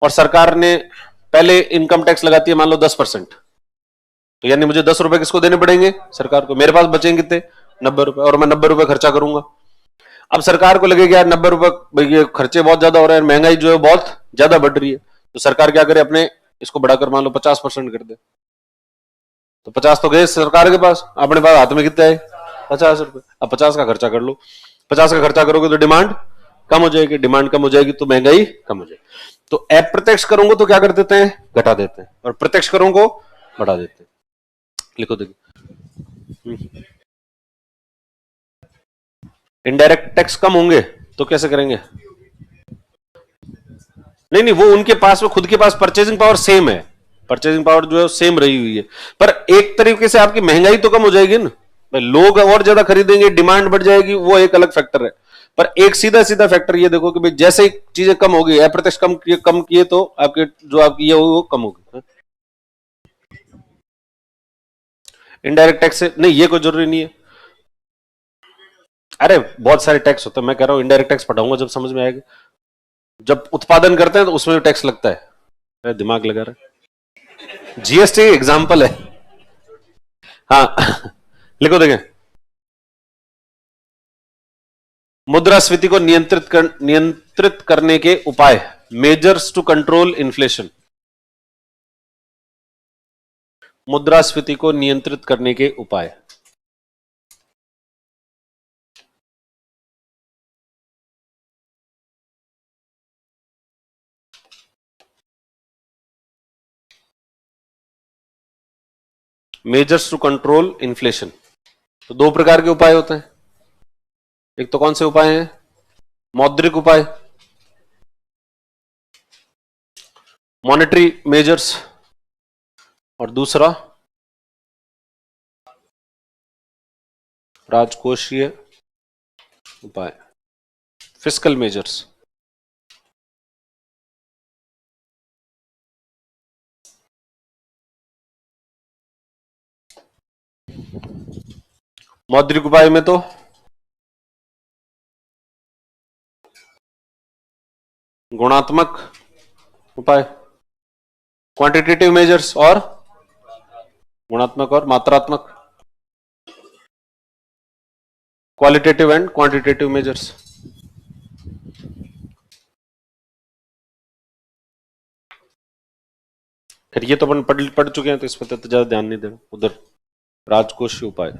और सरकार ने पहले इनकम टैक्स लगाती है मान लो 10%, तो यानी मुझे 10 रुपए किसको देने पड़ेंगे, सरकार को। मेरे पास बचेंगे कितने, 90 रुपए, और मैं 90 रुपए खर्चा करूंगा। अब सरकार को लगेगा यार 90 रुपए ये खर्चे बहुत ज्यादा हो रहे हैं, महंगाई जो है बहुत ज्यादा बढ़ रही है, तो सरकार क्या करे, अपने इसको बढ़ाकर मान लो 50% कर दे। तो 50 तो गए सरकार के पास, अपने पास हाथ में कितने आए, 50 रुपए। अब 50 का खर्चा कर लो, 50 का खर्चा करोगे तो डिमांड कम हो जाएगी, डिमांड कम हो जाएगी तो महंगाई कम हो जाएगी। तो अप्रत्यक्ष करों को तो क्या कर देते हैं, घटा देते हैं, और प्रत्यक्ष करों को बढ़ा देते हैं। लिखो देखिए, इनडायरेक्ट टैक्स कम होंगे तो कैसे करेंगे, नहीं नहीं, वो उनके पास, वो खुद के पास परचेजिंग पावर सेम है, परचेजिंग पावर जो है सेम रही हुई है, पर एक तरीके से आपकी महंगाई तो कम हो जाएगी ना, भाई लोग और ज्यादा खरीदेंगे, डिमांड बढ़ जाएगी, वो एक अलग फैक्टर है। पर एक सीधा सीधा फैक्टर ये देखो कि भाई जैसे ही चीजें कम होगी, अप्रत्यक्ष कम किए तो आपके जो आपकी ये वो कम होगी। इनडायरेक्ट टैक्स से नहीं, ये कोई जरूरी नहीं है, अरे बहुत सारे टैक्स होते हैं, मैं कह रहा हूं इनडायरेक्ट टैक्स पढ़ाऊंगा जब समझ में आएगा। जब उत्पादन करते हैं तो उसमें भी टैक्स लगता है, मेरा दिमाग लगा रहा है, जीएसटी एग्जाम्पल है। हाँ लिखो देखें, मुद्रास्फीति को नियंत्रित करने के उपाय, मेजर्स टू कंट्रोल इन्फ्लेशन। मुद्रास्फीति को नियंत्रित करने के उपाय, मेजर्स टू कंट्रोल इन्फ्लेशन। तो दो प्रकार के उपाय होते हैं, एक तो कौन से उपाय हैं, मौद्रिक उपाय, मॉनेटरी मेजर्स, और दूसरा राजकोषीय उपाय, फिस्कल मेजर्स। मौद्रिक उपाय में तो गुणात्मक उपाय, क्वांटिटेटिव मेजर्स, और गुणात्मक और मात्रात्मक, क्वालिटेटिव एंड क्वांटिटेटिव मेजर्स। फिर ये तो अपन पढ़ चुके हैं, तो इस पर तो ज्यादा ध्यान नहीं देना। उधर राजकोषीय उपाय,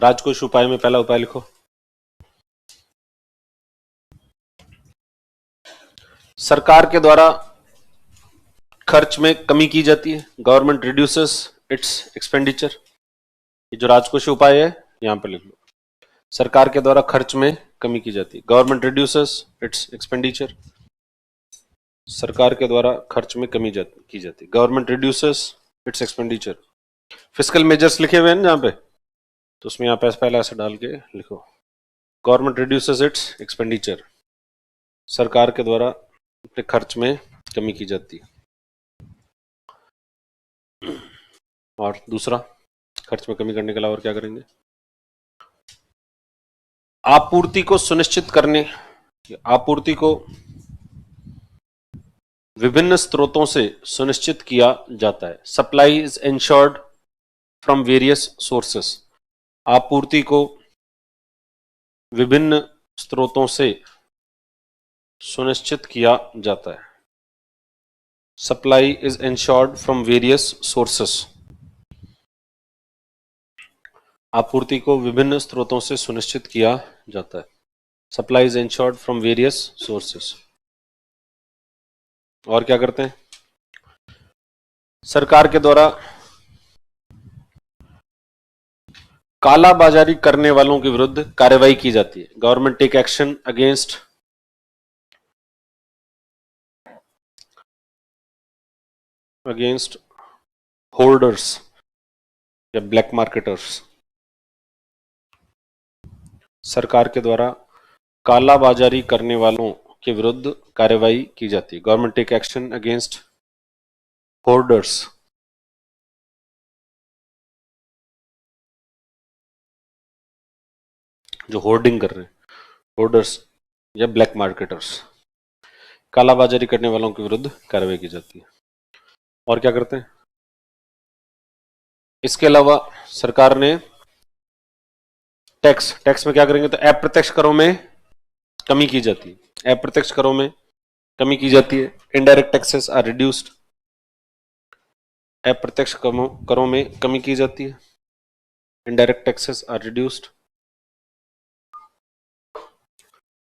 राजकोष उपाय में पहला उपाय लिखो, सरकार के द्वारा खर्च में कमी की जाती है, गवर्नमेंट रिड्यूसेस इट्स एक्सपेंडिचर। ये जो राजकोषीय उपाय है यहां पर लिख लो, सरकार के द्वारा खर्च में कमी की जाती है, गवर्नमेंट रिड्यूसेस इट्स एक्सपेंडिचर। सरकार के द्वारा खर्च में कमी की जाती है, government reduces it's expenditure. Fiscal measures लिखे हुए हैं जहां पे, तो उसमें यहाँ पे पहले ऐसे डाल के लिखो, गवर्नमेंट रिड्यूसेस इट्स एक्सपेंडिचर, सरकार के द्वारा अपने खर्च में कमी की जाती है। और दूसरा, खर्च में कमी करने के अलावा और क्या करेंगे, आपूर्ति को सुनिश्चित करने, आपूर्ति को विभिन्न स्रोतों से सुनिश्चित किया जाता है, supply is insured from various sources. आपूर्ति को विभिन्न स्रोतों से सुनिश्चित किया जाता है, supply is insured from various sources. आपूर्ति को विभिन्न स्रोतों से सुनिश्चित किया जाता है, supply is insured from various sources. और क्या करते हैं, सरकार के द्वारा काला बाजारी करने वालों के विरुद्ध कार्रवाई की जाती है, government take action against holders या ब्लैक मार्केटर्स। सरकार के द्वारा काला बाजारी करने वालों के विरुद्ध कार्रवाई की जाती है, government take action against hoarders. जो होर्डिंग कर रहे हैं, होर्डर्स या ब्लैक मार्केटर्स, काला बाजारी करने वालों के विरुद्ध कार्रवाई की जाती है। और क्या करते हैं, इसके अलावा सरकार ने टैक्स में क्या करेंगे, तो अप्रत्यक्ष करों में कमी की जाती है, अप्रत्यक्ष करों में कमी की जाती है, इनडायरेक्ट टैक्सेस आर रिड्यूस्ड। अप्रत्यक्ष करों में कमी की जाती है, इनडायरेक्ट टैक्सेस आर रिड्यूस्ड।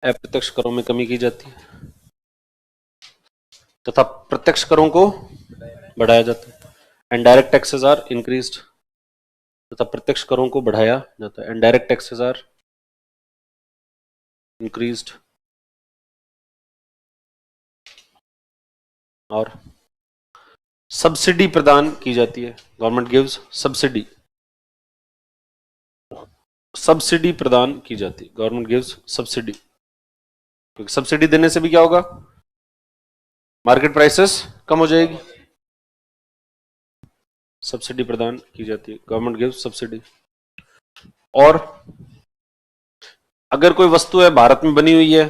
अप्रत्यक्ष करों में कमी की जाती है तथा प्रत्यक्ष करों को बढ़ाया जाता है, इनडायरेक्ट टैक्सेस आर इंक्रीज्ड। तथा प्रत्यक्ष करों को बढ़ाया जाता है, इनडायरेक्ट टैक्सेस आर इंक्रीज्ड। और सब्सिडी प्रदान की जाती है, गवर्नमेंट गिव्स सब्सिडी, सब्सिडी प्रदान की जाती है, गवर्नमेंट गिव्स सब्सिडी। क्योंकि सब्सिडी देने से भी क्या होगा, मार्केट प्राइसेस कम हो जाएगी, सब्सिडी प्रदान की जाती है, गवर्नमेंट गिव्स सब्सिडी। और अगर कोई वस्तु है भारत में बनी हुई है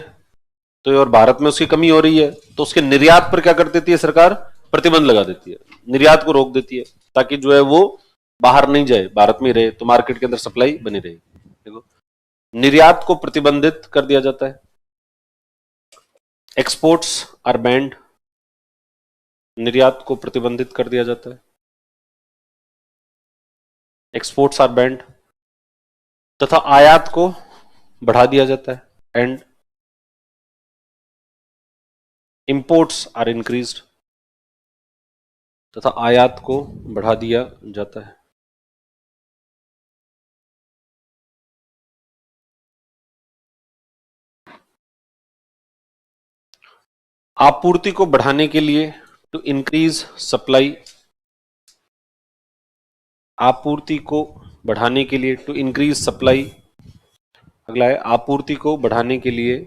तो, और भारत में उसकी कमी हो रही है, तो उसके निर्यात पर क्या कर देती है सरकार, प्रतिबंध लगा देती है, निर्यात को रोक देती है, ताकि जो है वो बाहर नहीं जाए, भारत में रहे, तो मार्केट के अंदर सप्लाई बनी रहे। देखो, निर्यात को प्रतिबंधित कर दिया जाता है, एक्सपोर्ट्स आर बैंड, निर्यात को प्रतिबंधित कर दिया जाता है, एक्सपोर्ट्स आर बैंड। तथा आयात को बढ़ा दिया जाता है, एंड इंपोर्ट्स आर इंक्रीज्ड। तथा आयात को बढ़ा दिया जाता है। आपूर्ति को बढ़ाने के लिए, टू इंक्रीज सप्लाई, आपूर्ति को बढ़ाने के लिए, टू इंक्रीज सप्लाई। अगला है आपूर्ति को बढ़ाने के लिए,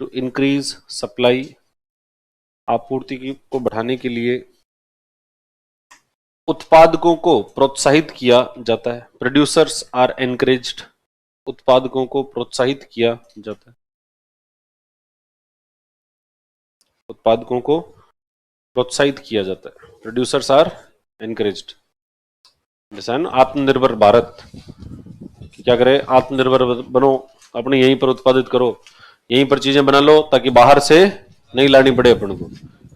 टू इंक्रीज सप्लाई। आपूर्ति को बढ़ाने के लिए उत्पादकों को प्रोत्साहित किया जाता है। Producers are encouraged. उत्पादकों को प्रोत्साहित किया जाता है। उत्पादकों को प्रोत्साहित किया जाता है। Producers are encouraged. जैसा है ना आत्मनिर्भर भारत, कि क्या करे, आत्मनिर्भर बनो, अपने यहीं पर उत्पादित करो, यहीं पर चीजें बना लो, ताकि बाहर से नहीं लानी पड़े अपन को।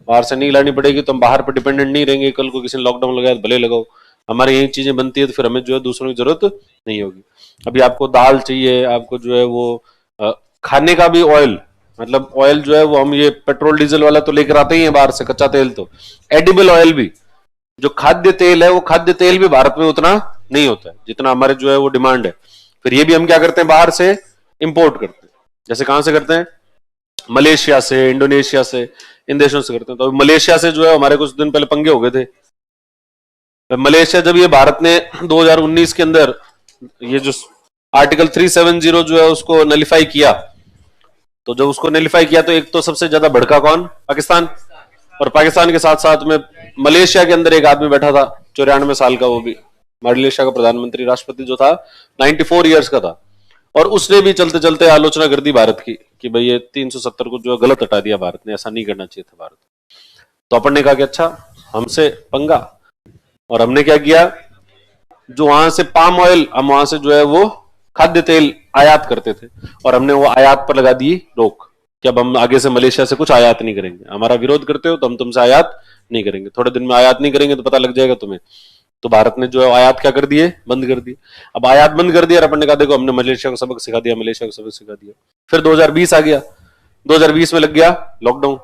बाहर से नहीं लानी पड़ेगी तो हम बाहर पर डिपेंडेंट नहीं रहेंगे। कल को किसी ने लॉकडाउन लगाया तो भले लगाओ, हमारे यही चीजें बनती है तो फिर हमें जो है दूसरों की जरूरत नहीं होगी। अभी आपको दाल चाहिए, आपको जो है वो खाने का भी ऑयल, मतलब ऑयल जो है वो हम ये पेट्रोल डीजल वाला तो लेकर आते ही हैं बाहर से, कच्चा तेल। तो एडिबल ऑयल भी, जो खाद्य तेल है, वो खाद्य तेल भी भारत में उतना नहीं होता है जितना हमारे जो है वो डिमांड है। फिर ये भी हम क्या करते हैं, बाहर से इंपोर्ट करते हैं। जैसे कहां से करते हैं, मलेशिया से, इंडोनेशिया से, इन देशों से करते हैं। तो मलेशिया से जो है हमारे कुछ दिन पहले पंगे हो गए थे। मलेशिया जब ये भारत ने 2019 के अंदर ये जो आर्टिकल 370 जो है उसको नलिफाई किया, तो जब उसको नलिफाई किया तो एक तो सबसे ज्यादा भड़का कौन, पाकिस्तान। और पाकिस्तान के साथ साथ में मलेशिया के अंदर एक आदमी बैठा था 94 साल का, वो भी मलेशिया का प्रधानमंत्री, राष्ट्रपति जो था 94 ईयर्स का था। और उसने भी चलते चलते आलोचना कर दी भारत की कि भाई ये 370 को जो है गलत हटा दिया भारत ने, ऐसा नहीं करना चाहिए था भारत। तो अपन ने कहा कि अच्छा हमसे पंगा, और हमने क्या किया, जो वहां से पाम ऑयल, हम वहां से जो है वो खाद्य तेल आयात करते थे, और हमने वो आयात पर लगा दी रोक कि अब हम आगे से मलेशिया से कुछ आयात नहीं करेंगे। हमारा विरोध करते हो तो हम तुमसे आयात नहीं करेंगे, थोड़े दिन में आयात नहीं करेंगे तो पता लग जाएगा तुम्हें। तो भारत ने जो है आयात क्या कर दिए, बंद कर दिए। अब आयात बंद कर दिया और अपन ने कहा देखो हमने मलेशिया को सबक सिखा दिया, मलेशिया को सबक सिखा दिया। फिर 2020 आ गया, 2020 में लग गया लॉकडाउन,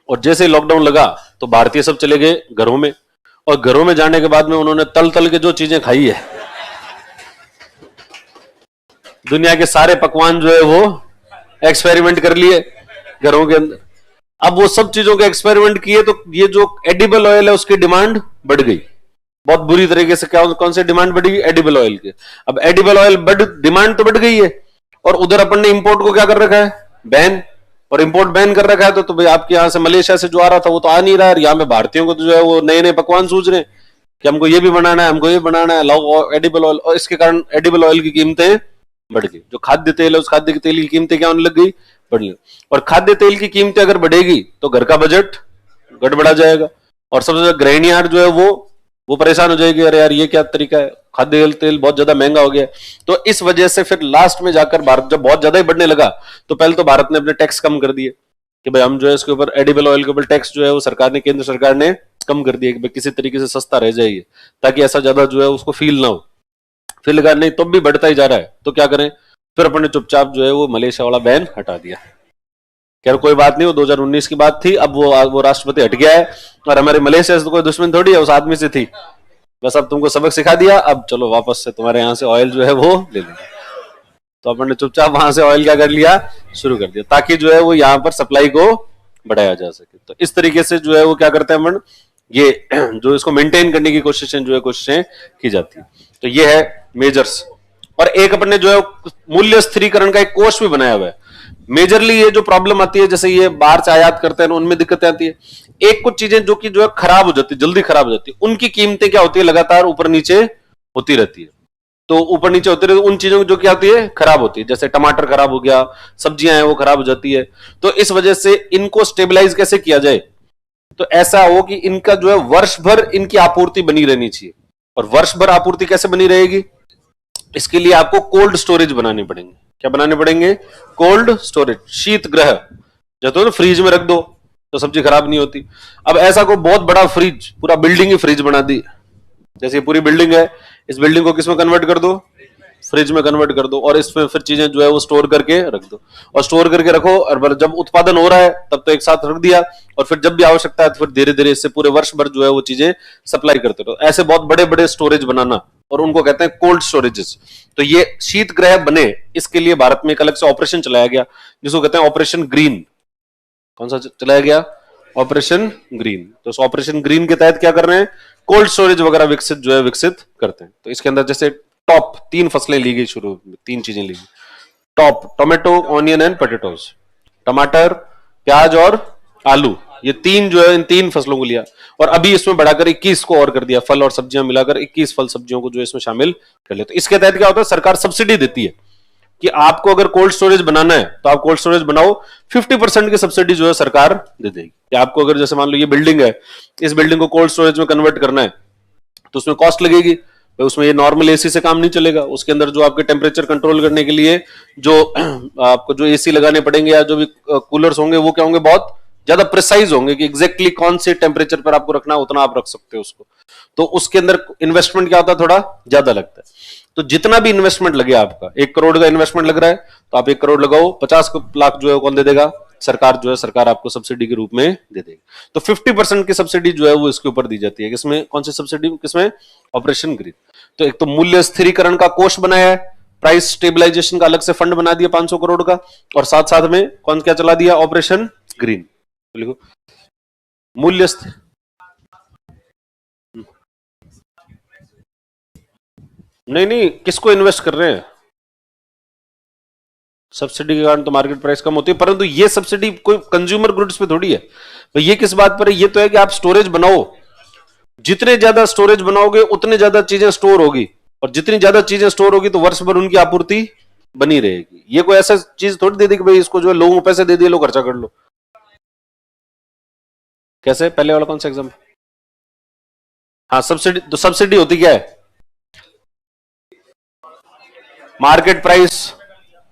और जैसे लॉकडाउन लगा तो भारतीय सब चले गए घरों में, और घरों में जाने के बाद में उन्होंने तल तल के जो चीजें खाई है, दुनिया के सारे पकवान जो है वो एक्सपेरिमेंट कर लिए घरों के अंदर। अब वो सब चीजों के एक्सपेरिमेंट किए तो ये जो एडिबल ऑयल है उसकी डिमांड बढ़ गई बहुत बुरी तरीके से। क्या, कौन सी डिमांड बढ़ी, एडिबल ऑयल की। अब एडिबल ऑयल डिमांड तो बढ़ गई है, और उधर अपन ने इंपोर्ट को क्या कर रखा है, बैन। और इंपोर्ट बैन कर रखा है तो भाई आपके यहाँ से मलेशिया से जो आ रहा था वो तो आ नहीं रहा है। यहाँ पे भारतीयों को तो जो है वो नए नए पकवान सूझ रहे हैं कि हमको ये भी बनाना है, हमको ये बनाना है, लाओ एडिबल ऑयल। और इसके कारण एडिबल ऑयल की कीमतें बढ़ गई। जो खाद्य तेल है उस खाद्य तेल की कीमतें क्या होने लग गई, बढ़ने। और खाद्य तेल की कीमतें अगर बढ़ेगी तो घर का बजट गड़बड़ा जाएगा, और सबसे ज्यादा गृहिणियां जो है वो परेशान हो जाएगी, अरे यार ये क्या तरीका है, खाद्य तेल बहुत ज्यादा महंगा हो गया। तो इस वजह से फिर लास्ट में जाकर भारत जब बहुत ज्यादा ही बढ़ने लगा तो पहले तो भारत ने अपने टैक्स कम कर दिए कि भाई हम जो है इसके ऊपर एडिबल ऑयल के ऊपर टैक्स जो है वो सरकार ने, केंद्र सरकार ने कम कर दिया कि भाई किसी तरीके से सस्ता रह जाइए, ताकि ऐसा ज्यादा जो है उसको फील ना हो। फिर लगा नहीं तो भी बढ़ता ही जा रहा है तो क्या करें, फिर अपने चुपचाप जो है वो मलेशिया वाला बैन हटा दिया। खैर कोई बात नहीं, वो 2019 की बात थी, अब वो राष्ट्रपति हट गया है, और हमारे मलेशिया से तो कोई दुश्मन थोड़ी है, उस आदमी से थी। बस अब तुमको सबक सिखा दिया, अब चलो वापस से तुम्हारे यहाँ से ऑयल जो है वो ले लेंगे। तो अपन ने चुपचाप वहां से ऑयल क्या कर लिया, शुरू कर दिया, ताकि जो है वो यहाँ पर सप्लाई को बढ़ाया जा सके। तो इस तरीके से जो है वो क्या करते हैं अपन, ये जो इसको मेंटेन करने की कोशिशें की जाती है। तो ये है मेजर्स। और एक अपन ने जो है मूल्य स्थिरीकरण का एक कोष भी बनाया हुआ है। मेजरली ये जो प्रॉब्लम आती है, जैसे ये बाहर से आयात करते हैं उनमें दिक्कतें आती है। एक कुछ चीजें जो कि जो है खराब हो जाती है, जल्दी खराब हो जाती है, उनकी कीमतें क्या होती है, लगातार ऊपर नीचे होती रहती है। तो ऊपर नीचे होती रहती है उन चीजों की जो क्या होती है, खराब होती है। जैसे टमाटर खराब हो गया, सब्जियां हैं वो खराब हो जाती है। तो इस वजह से इनको स्टेबलाइज कैसे किया जाए, तो ऐसा हो कि इनका जो है वर्ष भर इनकी आपूर्ति बनी रहनी चाहिए। और वर्ष भर आपूर्ति कैसे बनी रहेगी, इसके लिए आपको कोल्ड स्टोरेज बनाने पड़ेंगे। क्या बनाने पड़ेंगे, कोल्ड स्टोरेज, शीत ग्रह। जब तो फ्रिज में रख दो तो सब्जी खराब नहीं होती। अब ऐसा कोई बहुत बड़ा फ्रिज, पूरा बिल्डिंग ही फ्रिज बना दी, जैसे पूरी बिल्डिंग है, इस बिल्डिंग को किसमें कन्वर्ट कर दो, फ्रिज में कन्वर्ट कर दो, और इसमें फिर चीजें जो है वो स्टोर करके रख दो, और स्टोर करके रखो। और जब उत्पादन हो रहा है तब तो एक साथ रख दिया, और फिर जब भी आवश्यकता है तो फिर धीरे धीरे इससे पूरे वर्ष भर जो है वो चीजें सप्लाई करते रहो। ऐसे बहुत बड़े बड़े स्टोरेज बनाना, और उनको कहते हैं कोल्ड स्टोरेजेस। तो ये शीत ग्रह बने, इसके लिए भारत में एक अलग से ऑपरेशन चलाया गया, जिसको कहते हैं ऑपरेशन ग्रीन। कौन सा चलाया गया, ऑपरेशन ग्रीन। तो ऑपरेशन ग्रीन के तहत क्या कर रहे हैं, कोल्ड स्टोरेज वगैरह विकसित करते हैं। तो इसके अंदर जैसे टॉप 3 फसलें ली गई, शुरू में 3 चीजें ली गई। Top tomato, onion and potatoes, टमाटर, प्याज और आलू, ये 3 जो है इन 3 फसलों को लिया और अभी इसमें बढ़ाकर 21 को और कर दिया, फल और सब्जियां मिलाकर 21 फल सब्जियों को जो इसमें शामिल कर लिया। तो इसके तहत क्या होता है, सरकार सब्सिडी देती है कि आपको अगर कोल्ड स्टोरेज बनाना है तो आप कोल्ड स्टोरेज बनाओ, 50% की सब्सिडी जो है सरकार दे देगी। कि आपको अगर जैसे मान लो ये बिल्डिंग है, इस बिल्डिंग को कोल्ड स्टोरेज में कन्वर्ट करना है तो उसमें कॉस्ट लगेगी, उसमें ये नॉर्मल एसी से काम नहीं चलेगा, उसके अंदर जो आपके टेम्परेचर कंट्रोल करने के लिए जो आपको जो एसी लगाने पड़ेंगे या जो भी कूलर्स होंगे वो क्या होंगे, बहुत ज्यादा प्रिसाइज होंगे कि एग्जैक्टली कौन से टेम्परेचर पर आपको रखना है उतना आप रख सकते हो उसको। तो उसके अंदर इन्वेस्टमेंट क्या होता है, थोड़ा ज्यादा लगता है। तो जितना भी इन्वेस्टमेंट लगे, आपका 1 करोड़ का इन्वेस्टमेंट लग रहा है तो आप 1 करोड़ लगाओ, 50 लाख जो है कौन दे देगा, सरकार जो है, सरकार आपको सब्सिडी के रूप में दे देगी। तो 50% की सब्सिडी जो है वो इसके ऊपर दी जाती है। किसमें, कौन सी सब्सिडी, किसमें, ऑपरेशन ग्रीन। तो एक तो मूल्य स्थिरीकरण का कोष बनाया है, प्राइस स्टेबलाइजेशन का अलग से फंड बना दिया 500 करोड़ का, और साथ साथ में कौन क्या चला दिया, ऑपरेशन ग्रीन। तो लिखो मूल्य स्थिर, नहीं किसको इन्वेस्ट कर रहे हैं, सब्सिडी के कारण तो मार्केट प्राइस कम होती है, परंतु ये सब्सिडी कोई कंज्यूमर गुड्स पे थोड़ी है। तो ये किस बात पर है, ये तो है कि आप स्टोरेज बनाओ, जितने ज्यादा स्टोरेज बनाओगे उतने ज्यादा चीजें स्टोर होगी, और जितनी ज्यादा चीजें स्टोर होगी तो वर्ष भर उनकी आपूर्ति बनी रहेगी। ये कोई ऐसा चीज थोड़ी दे दी कि भाई इसको जो है लोगों को पैसे दे दिए, लो खर्चा कर लो। कैसे, पहले वाला कौन सा एग्जाम, हाँ सब्सिडी, तो सब्सिडी होती क्या है, मार्केट प्राइस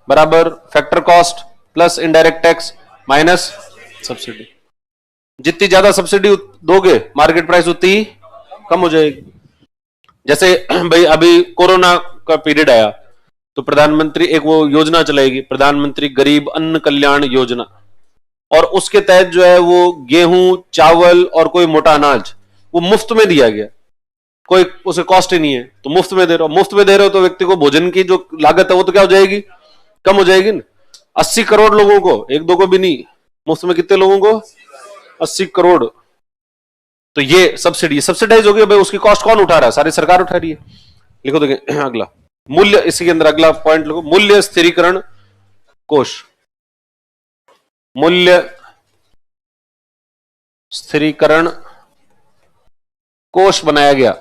बराबर factor cost plus indirect tax minus subsidy. जितनी ज्यादा सब्सिडी दोगे मार्केट प्राइस उतनी कम हो जाएगी। जैसे भाई अभी कोरोना का पीरियड आया तो प्रधानमंत्री एक वो योजना चलाएगी, प्रधानमंत्री गरीब अन्न कल्याण योजना, और उसके तहत जो है वो गेहूं, चावल और कोई मोटा अनाज वो मुफ्त में दिया गया, कोई उसे कॉस्ट ही नहीं है, तो मुफ्त में दे रहे हो, मुफ्त में दे रहे हो तो व्यक्ति को भोजन की जो लागत है वो तो क्या हो जाएगी, कम हो जाएगी ना। 80 करोड़ लोगों को, एक दो को भी नहीं, मुफ्त में कितने लोगों को, 80 करोड़। तो ये सब्सिडी सब्सिडाइज हो गई, भाई उसकी कॉस्ट कौन उठा रहा है, सारी सरकार उठा रही है। लिखो देखिए अगला मूल्य, इसी के अंदर अगला पॉइंट लिखो, मूल्य स्थिरीकरण कोष, मूल्य स्थिरीकरण कोष बनाया गया,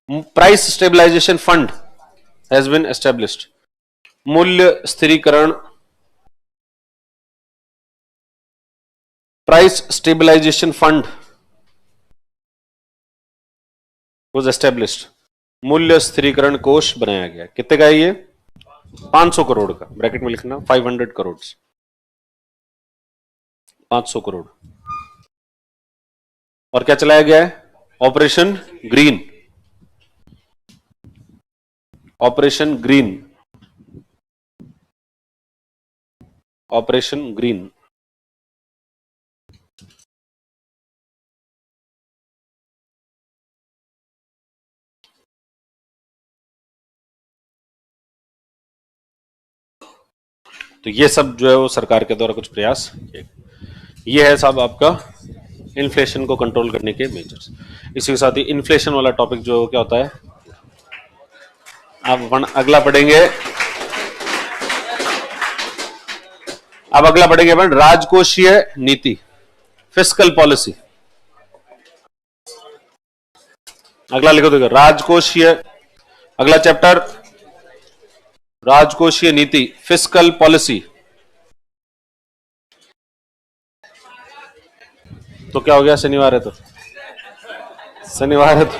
price stabilisation fund has been established. मूल्य स्थिरीकरण price stabilisation fund was established, मूल्य स्थिरीकरण कोष बनाया गया। कितने का है ये, 500 करोड़ का, ब्रैकेट में लिखना 500 करोड़, 500 करोड़। और क्या चलाया गया है, operation green, operation green, operation green. तो ये सब जो है वो सरकार के द्वारा कुछ प्रयास किए। ये है साहब आपका इन्फ्लेशन को कंट्रोल करने के मेजर्स। इसी के साथ ही इन्फ्लेशन वाला टॉपिक जो क्या होता है, अब अगला पढ़ेंगे, अब अगला पढ़ेंगे अपन राजकोषीय नीति, फिस्कल पॉलिसी। अगला लिखो देखो, राजकोषीय, अगला चैप्टर राजकोषीय नीति, फिस्कल पॉलिसी। तो क्या हो गया, शनिवार है तो, शनिवार है तो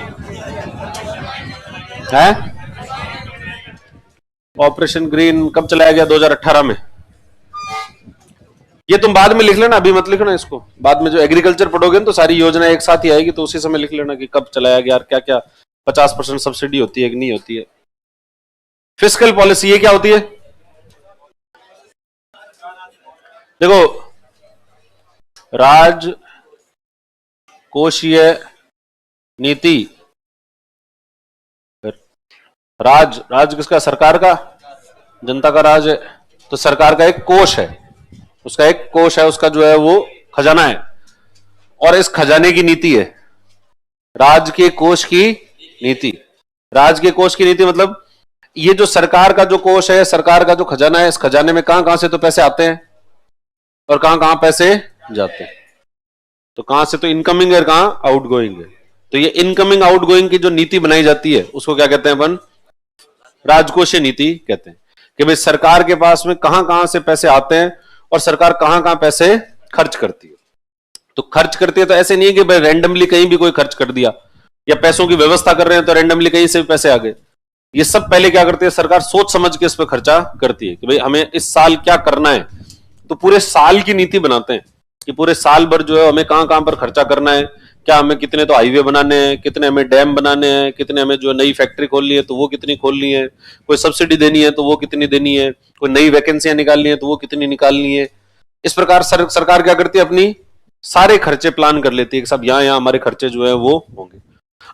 है, ऑपरेशन ग्रीन कब चलाया गया, 2018 में। ये तुम बाद में लिख लेना, अभी मत लिखना इसको, बाद में जो एग्रीकल्चर पढ़ोगे तो सारी योजना एक साथ ही आएगी, तो उसी समय लिख लेना कि कब चलाया गया, क्या क्या 50% सब्सिडी होती है कि नहीं होती है। फिस्कल पॉलिसी ये क्या होती है, देखो राजकोषीय नीति, राज किसका, सरकार का, जनता का राज है, तो सरकार का एक कोष है, उसका एक कोष है, उसका जो है वो खजाना है, और इस खजाने की नीति है, राज्य के कोष की नीति। राज्य के कोष की नीति मतलब ये जो सरकार का जो कोष है, सरकार का जो खजाना है, इस खजाने में कहां कहां से तो पैसे आते हैं और कहां कहां पैसे जाते हैं। तो कहां से तो इनकमिंग है, कहां आउटगोइंग है। तो ये इनकमिंग आउटगोइंग की जो नीति बनाई जाती है उसको क्या कहते हैं अपन? राजकोषीय नीति कहते हैं। कि भाई सरकार के पास में कहां कहां से पैसे आते हैं और सरकार कहां कहां पैसे खर्च करती है। तो खर्च करती है तो ऐसे नहीं है कि भाई रैंडमली कहीं भी कोई खर्च कर दिया, या पैसों की व्यवस्था कर रहे हैं तो रैंडमली कहीं से भी पैसे आ गए। ये सब पहले क्या करती है सरकार? सोच समझ के इस पर खर्चा करती है कि भाई हमें इस साल क्या करना है। तो पूरे साल की नीति बनाते हैं कि पूरे साल भर जो है हमें कहां कहां पर खर्चा करना है, क्या हमें कितने तो हाईवे बनाने हैं, कितने हमें डैम बनाने हैं, कितने हमें जो नई फैक्ट्री खोलनी है तो वो कितनी खोलनी है, कोई सब्सिडी देनी है तो वो कितनी देनी है, कोई नई वैकेंसियां निकालनी है तो वो कितनी निकालनी है। इस प्रकार सरकार क्या करती है? अपनी सारे खर्चे प्लान कर लेती है कि सब यहाँ यहाँ हमारे खर्चे जो है वो होंगे।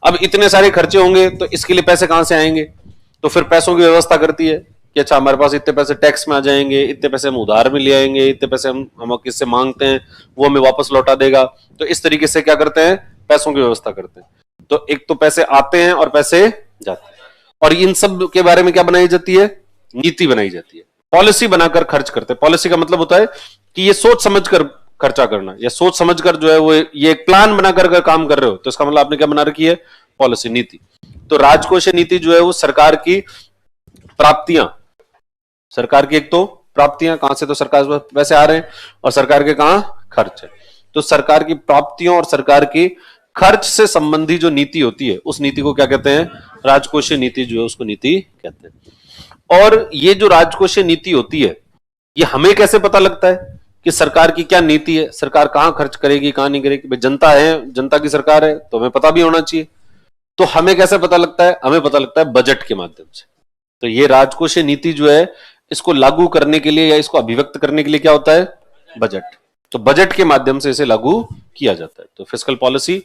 अब इतने सारे खर्चे होंगे तो इसके लिए पैसे कहां से आएंगे? तो फिर पैसों की व्यवस्था करती है कि अच्छा हमारे पास इतने पैसे टैक्स में आ जाएंगे, इतने पैसे हम उधार में ले आएंगे, इतने पैसे हम किससे मांगते हैं वो हमें वापस लौटा देगा। तो इस तरीके से क्या करते हैं? पैसों की व्यवस्था करते हैं। तो एक तो पैसे आते हैं और पैसे जाते हैं, और इन सब के बारे में क्या बनाई जाती है? नीति बनाई जाती है। पॉलिसी बनाकर खर्च करते हैं। पॉलिसी का मतलब होता है कि ये सोच समझकर खर्चा करना, या सोच समझकर जो है वो ये एक प्लान बनाकर अगर काम कर रहे हो तो इसका मतलब आपने क्या बना रखी है? पॉलिसी, नीति। तो राजकोषीय नीति जो है वो सरकार की प्राप्तियां, सरकार की एक तो प्राप्तियां कहां से तो सरकार पैसे आ रहे हैं, और सरकार के कहां खर्च है। तो सरकार की प्राप्तियों और सरकार की खर्च से संबंधी जो नीति होती है उस नीति को क्या कहते हैं? राजकोषीय नीति जो है उसको नीति कहते हैं। और ये जो राजकोषीय नीति होती है ये हमें कैसे पता लगता है कि सरकार की क्या नीति है, सरकार कहां खर्च करेगी कहां नहीं करेगी? भाई जनता है, जनता की सरकार है तो हमें पता भी होना चाहिए। तो हमें कैसे पता लगता है? हमें पता लगता है बजट के माध्यम से। तो ये राजकोषीय नीति जो है इसको लागू करने के लिए या इसको अभिव्यक्त करने के लिए क्या होता है? बजट। तो बजट के माध्यम से इसे लागू किया जाता है। तो फिस्कल पॉलिसी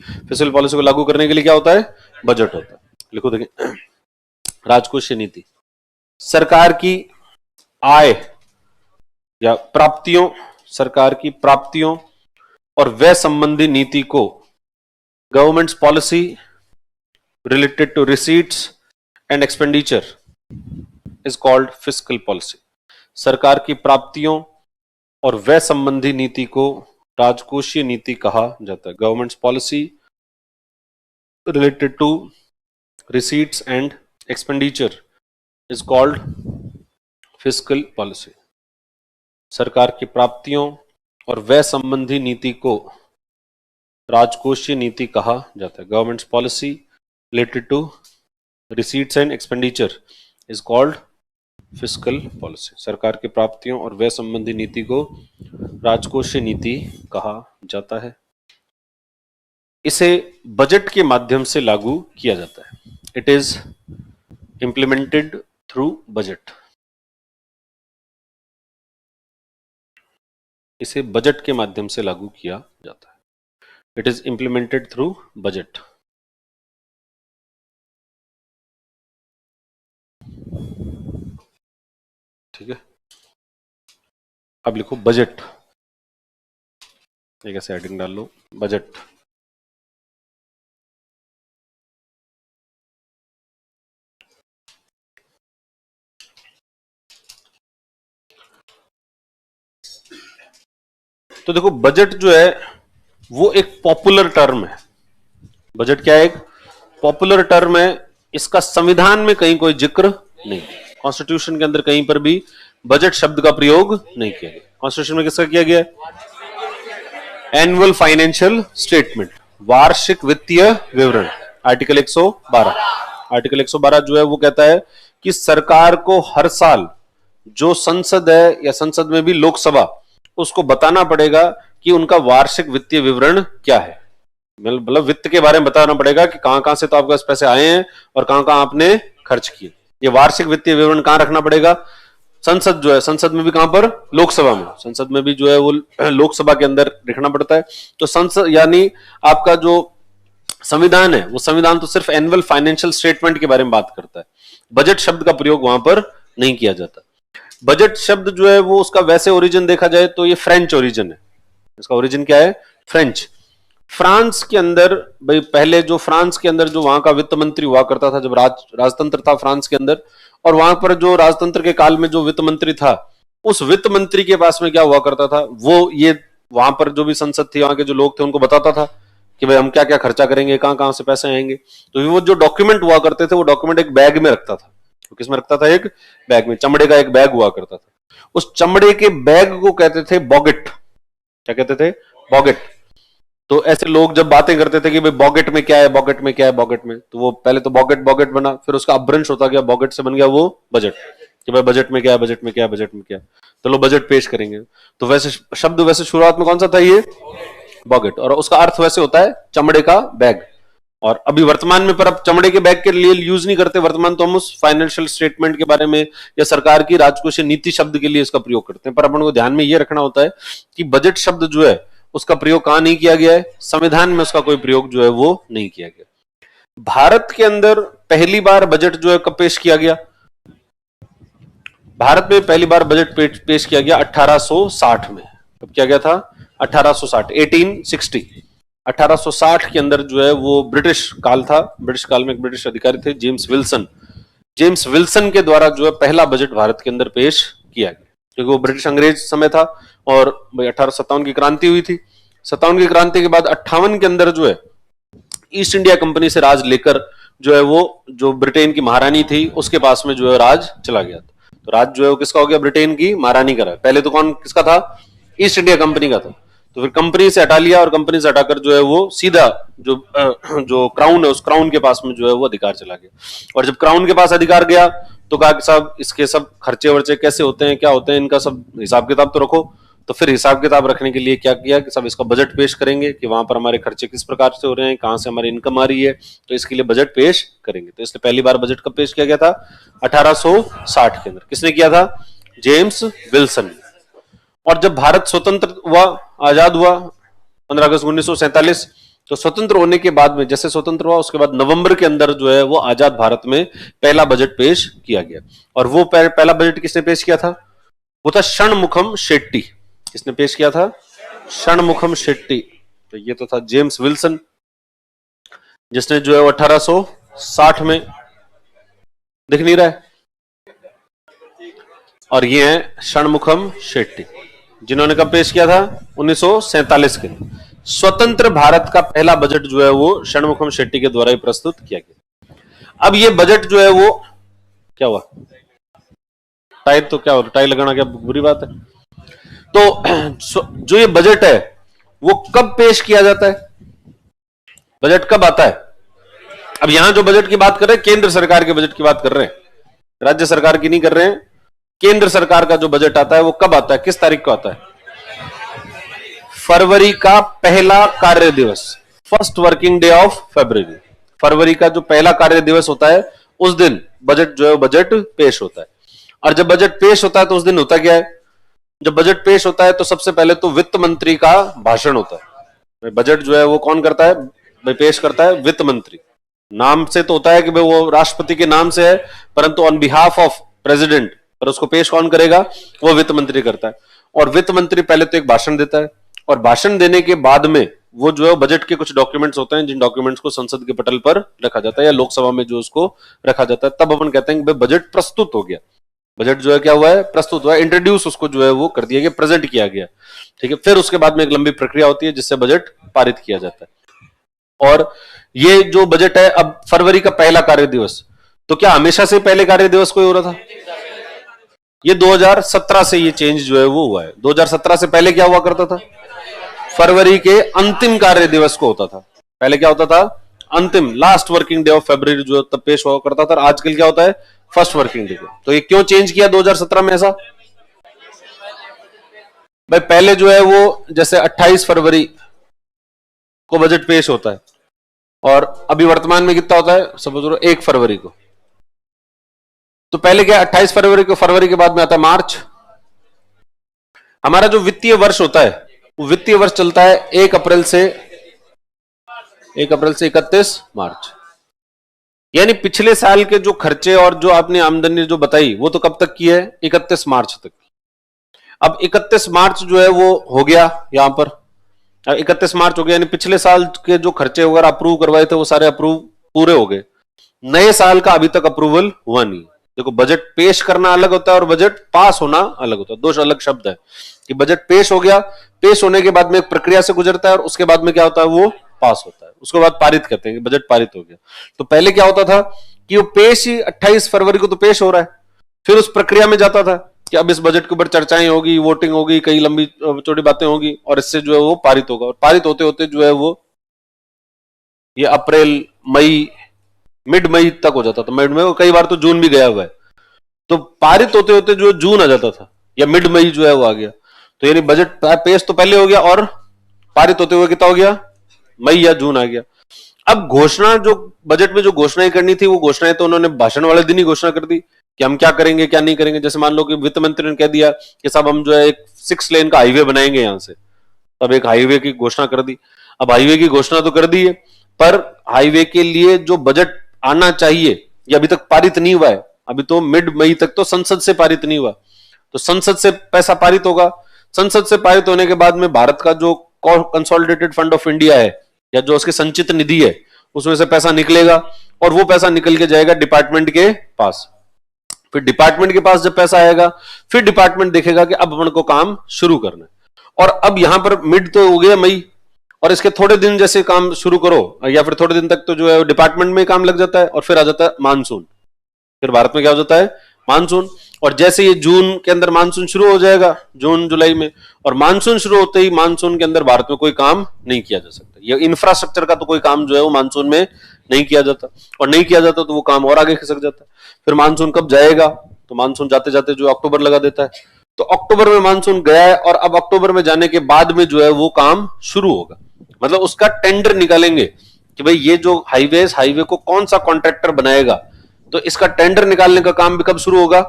को लागू करने के लिए क्या होता है? बजट होता है। लिखो देखिए, राजकोषीय नीति सरकार की आय या प्राप्तियों, सरकार की प्राप्तियों और व्यय संबंधी नीति को governments policy related to receipts and expenditure is called fiscal policy। सरकार की प्राप्तियों और व्यय संबंधी नीति को राजकोषीय नीति कहा जाता है। Governments policy related to receipts and expenditure is called fiscal policy। सरकार की प्राप्तियों और व्यय संबंधी नीति को राजकोषीय नीति कहा जाता है। Governments policy related to receipts and expenditure is called fiscal policy। सरकार की प्राप्तियों और व्यय संबंधी नीति को राजकोषीय नीति कहा जाता है। इसे बजट के माध्यम से लागू किया जाता है। It is implemented through budget। इसे बजट के माध्यम से लागू किया जाता है। It is implemented through budget। ठीक है, अब लिखो बजट। एक ऐसे हेडिंग डाल लो, बजट। तो देखो बजट जो है वो एक पॉपुलर टर्म है। बजट क्या है? एक पॉपुलर टर्म है। इसका संविधान में कहीं कोई जिक्र नहीं, कॉन्स्टिट्यूशन के अंदर कहीं पर भी बजट शब्द का प्रयोग नहीं किया गया। कॉन्स्टिट्यूशन में किसका किया गया है? एनुअल फाइनेंशियल स्टेटमेंट, वार्षिक वित्तीय विवरण। आर्टिकल 112। आर्टिकल 112 जो है वो कहता है कि सरकार को हर साल जो संसद है या संसद में भी लोकसभा, उसको बताना पड़ेगा कि उनका वार्षिक वित्तीय विवरण क्या है। मतलब वित्त के बारे में बताना पड़ेगा कि कहां कहां से तो आपके पास पैसे आए हैं और कहां कहां आपने खर्च किए। ये वार्षिक वित्तीय विवरण कहां रखना पड़ेगा? संसद जो है, संसद में भी कहां पर? लोकसभा में। संसद में भी जो है वो लोकसभा के अंदर लिखना पड़ता है। तो संसद यानी आपका जो संविधान है वो संविधान तो सिर्फ एनुअल फाइनेंशियल स्टेटमेंट के बारे में बात करता है। बजट शब्द का प्रयोग वहां पर नहीं किया जाता। बजट शब्द जो है वो उसका वैसे ओरिजिन देखा जाए तो ये फ्रेंच ओरिजिन है। इसका ओरिजिन क्या है? फ्रेंच। फ्रांस के अंदर, भाई पहले जो फ्रांस के अंदर जो वहां का वित्त मंत्री हुआ करता था, जब राजतंत्र था फ्रांस के अंदर, और वहां पर जो राजतंत्र के काल में जो वित्त मंत्री था, उस वित्त मंत्री के पास में क्या हुआ करता था, वो ये वहां पर जो भी संसद थी, वहां के जो लोग थे, उनको बताता था कि भाई हम क्या क्या खर्चा करेंगे, कहां कहां से पैसे आएंगे। तो वो जो डॉक्यूमेंट हुआ करते थे, वो डॉक्यूमेंट एक बैग में रखता था। तो किसमें रखता था? एक बैग में, चमड़े का एक बैग हुआ करता था। उस चमड़े के बैग को कहते थे बॉगेट। क्या कहते थे? बॉगेट। तो ऐसे लोग जब बातें करते थे कि भाई बॉगेट में क्या है, बॉगेट में क्या है, बॉगेट में, तो वो पहले तो बॉगेट बॉगेट बना, फिर उसका अपभ्रंश होता गया, बॉगेट से बन गया वो बजट, कि भाई बजट में क्या है, बजट में क्या है, बजट में क्या है, तो लो बजट पेश करेंगे। तो वैसे शब्द वैसे शुरुआत में कौन सा था? ये बॉगेट, और उसका अर्थ वैसे होता है चमड़े का बैग। और अभी वर्तमान में पर अब चमड़े के बैग के लिए यूज नहीं करते, वर्तमान तो हम उस फाइनेंशियल स्टेटमेंट के बारे में या सरकार की राजकोषीय नीति शब्द के लिए इसका प्रयोग करते हैं। पर अपन को ध्यान में यह रखना होता है कि बजट शब्द जो है उसका प्रयोग कहां नहीं किया गया है? संविधान में उसका कोई प्रयोग जो है वो नहीं किया गया। भारत के अंदर पहली बार बजट जो है कब पेश किया गया? भारत में पहली बार बजट पेश किया गया 1860 में। कब किया गया था? 1860, 1860। 1860 के अंदर जो है वो ब्रिटिश काल था। ब्रिटिश काल में एक ब्रिटिश अधिकारी थे, जेम्स विल्सन। जेम्स विल्सन के द्वारा जो है पहला बजट भारत के अंदर पेश किया गया, क्योंकि वो ब्रिटिश अंग्रेज समय था और 1857 की क्रांति हुई थी। 57 की क्रांति के बाद 58 के अंदर जो है ईस्ट इंडिया कंपनी से राज लेकर जो है वो जो ब्रिटेन की महारानी थी उसके पास में जो है राज चला गया। तो राज जो है वो किसका हो गया? ब्रिटेन की महारानी का। पहले तो कौन किसका था? ईस्ट इंडिया कंपनी का था। तो फिर कंपनी से हटा लिया और कंपनी से हटाकर जो है वो सीधा जो क्राउन है उस क्राउन के पास में जो है वो अधिकार चला गया। और जब क्राउन के पास अधिकार गया तो कहा कि साहब इसके सब खर्चे वर्चे कैसे होते हैं, क्या होते हैं, इनका सब हिसाब किताब तो रखो। तो फिर हिसाब किताब रखने के लिए क्या किया कि सब इसका बजट पेश करेंगे कि वहां पर हमारे खर्चे किस प्रकार से हो रहे हैं, कहां से हमारी इनकम आ रही है, तो इसके लिए बजट पेश करेंगे। तो इसलिए पहली बार बजट कब पेश किया गया था? 1860 के अंदर। किसने किया था? James Wilson. और जब भारत स्वतंत्र हुआ, आजाद हुआ 15 अगस्त 1947, तो स्वतंत्र होने के बाद में, जैसे स्वतंत्र हुआ उसके बाद नवंबर के अंदर जो है वो आजाद भारत में पहला बजट पेश किया गया। और वो पहला बजट किसने पेश किया था? वो था षणमुखम शेट्टी। किसने पेश किया था? षणमुखम शेट्टी। तो ये तो था जेम्स विल्सन, जिसने जो है 1860 में, दिख नहीं रहा है, और ये है षणमुखम शेट्टी, जिन्होंने कब पेश किया था? 1947 के। स्वतंत्र भारत का पहला बजट जो है वो षणमुखम शेट्टी के द्वारा ही प्रस्तुत किया गया। अब ये बजट जो है वो क्या हुआ? टाई तो क्या हो, टाई लगाना क्या बुरी बात है? तो जो ये बजट है वो कब पेश किया जाता है? बजट कब आता है? अब यहां जो बजट की बात कर रहे हैं केंद्र सरकार के बजट की बात कर रहे हैं, राज्य सरकार की नहीं कर रहे हैं। केंद्र सरकार का जो बजट आता है वो कब आता है, किस तारीख को आता है? फरवरी का पहला कार्य दिवस, first working day of February. फरवरी का जो पहला कार्य दिवस होता है उस दिन बजट जो है बजट पेश होता है। और जब बजट पेश होता है तो उस दिन होता क्या है? जब बजट पेश होता है तो सबसे पहले तो वित्त मंत्री का भाषण होता है। बजट जो है वो कौन करता है? भाई पेश करता है वित्त मंत्री। नाम से तो होता है कि भाई वो राष्ट्रपति के नाम से है, परंतु ऑन बिहाफ ऑफ प्रेसिडेंट, पर उसको पेश कौन करेगा? वो वित्त मंत्री करता है। और वित्त मंत्री पहले तो एक भाषण देता है, और भाषण देने के बाद में वो जो है बजट के कुछ डॉक्यूमेंट्स होते हैं, जिन डॉक्यूमेंट्स को संसद के पटल पर रखा जाता है या लोकसभा में जो उसको रखा जाता है, तब अपन कहते हैं कि बजट प्रस्तुत हो गया। बजट जो है क्या हुआ है? प्रस्तुत हुआ है, इंट्रोड्यूस उसको जो है वो कर दिया गया, प्रेजेंट किया गया। ठीक है, फिर उसके बाद में एक लंबी प्रक्रिया होती है जिससे बजट पारित किया जाता है। और ये जो बजट है, अब फरवरी का पहला कार्य दिवस, तो क्या हमेशा से पहले कार्य दिवस को हो रहा था? ये 2017 से ये चेंज जो है वो हुआ है। 2017 से पहले क्या हुआ करता था? फरवरी के अंतिम कार्य दिवस को होता था। पहले क्या होता था? अंतिम, लास्ट वर्किंग डे ऑफ फरवरी जो तब पेश हुआ करता था। आजकल क्या होता है? फर्स्ट वर्किंग डे को। तो ये क्यों चेंज किया 2017 में ऐसा? भाई पहले जो है वो जैसे 28 फरवरी को बजट पेश होता है, और अभी वर्तमान में कितना होता है? समझ 1 फरवरी को। तो पहले क्या 28 फरवरी को, फरवरी के बाद में आता है मार्च। हमारा जो वित्तीय वर्ष होता है वो वित्तीय वर्ष चलता है 1 अप्रैल से 31 मार्च। यानी पिछले साल के जो खर्चे और जो आपने आमदनी जो बताई वो तो कब तक की है? 31 मार्च तक। अब 31 मार्च जो है वो हो गया यहां पर, 31 मार्च हो गया, यानी पिछले साल के जो खर्चे वगैरह अप्रूव करवाए थे वो सारे अप्रूव पूरे हो गए। नए साल का अभी तक अप्रूवल हुआ नहीं। देखो, बजट पेश करना अलग होता है और बजट पास होना अलग होता है, दो अलग शब्द है। कि बजट पेश हो गया, पेश होने के बाद में एक प्रक्रिया से गुजरता है और उसके बाद में क्या होता है, वो पास होता है, उसके बाद पारित कहते हैं कि बजट पारित हो गया। तो पहले क्या होता था कि वो पेश ही 28 फरवरी को तो पेश हो रहा है, फिर उस प्रक्रिया में जाता था कि अब इस बजट के ऊपर चर्चाएं होगी, वोटिंग होगी, कई लंबी चौड़ी बातें होगी और इससे जो है वो पारित होगा। और पारित होते होते जो है वो ये अप्रैल मई, मिड मई तक हो जाता था। मिड मई, कई बार तो जून भी गया हुआ है। तो पारित होते होते जो जून आ जाता था या मिड मई जो है वो आ गया। तो यानी बजट पेश तो पहले हो गया और पारित होते हुए कितना हो गया, मई या जून आ गया। अब घोषणा, जो बजट में जो घोषणाएं करनी थी वो घोषणाएं तो उन्होंने भाषण वाले दिन ही घोषणा कर दी कि हम क्या करेंगे क्या नहीं करेंगे। जैसे मान लो कि वित्त मंत्री ने कह दिया कि साहब हम जो है एक 6 लेन का हाईवे बनाएंगे यहां से, अब एक हाईवे की घोषणा कर दी। अब हाईवे की घोषणा तो कर दी है, पर हाईवे के लिए जो बजट आना चाहिए ये अभी तक पारित नहीं हुआ है। अभी तो मिड मई तक तो संसद से पारित नहीं हुआ, तो संसद से पैसा पारित होगा। संसद से पारित होने के बाद में भारत का जो कंसोलिडेटेड फंड ऑफ इंडिया है या जो उसकी संचित निधि है उसमें से पैसा निकलेगा और वो पैसा निकल के जाएगा डिपार्टमेंट के पास। फिर डिपार्टमेंट के पास जब पैसा आएगा फिर डिपार्टमेंट देखेगा कि अब अपन को काम शुरू करना है। और अब यहां पर मिड तो हो गया मई, और इसके थोड़े दिन जैसे काम शुरू करो या फिर थोड़े दिन तक तो जो है डिपार्टमेंट में काम लग जाता है और फिर आ जाता है मानसून। फिर भारत में क्या हो जाता है, मानसून। और जैसे ये जून के अंदर मानसून शुरू हो जाएगा, जून जुलाई में, और मानसून शुरू होते ही मानसून के अंदर भारत में कोई काम नहीं किया जा सकता। ये इंफ्रास्ट्रक्चर का तो कोई काम जो है वो मानसून में नहीं किया जाता, और नहीं किया जाता तो वो काम और आगे खिसक जाता है। फिर मानसून कब जाएगा, तो मानसून जाते जाते जो अक्टूबर लगा देता है। तो अक्टूबर में मानसून गया है और अब अक्टूबर में जाने के बाद में जो है वो काम शुरू होगा। मतलब उसका टेंडर निकालेंगे कि भाई ये जो हाईवे को कौन सा कॉन्ट्रैक्टर बनाएगा, तो इसका टेंडर निकालने का काम भी कब शुरू होगा,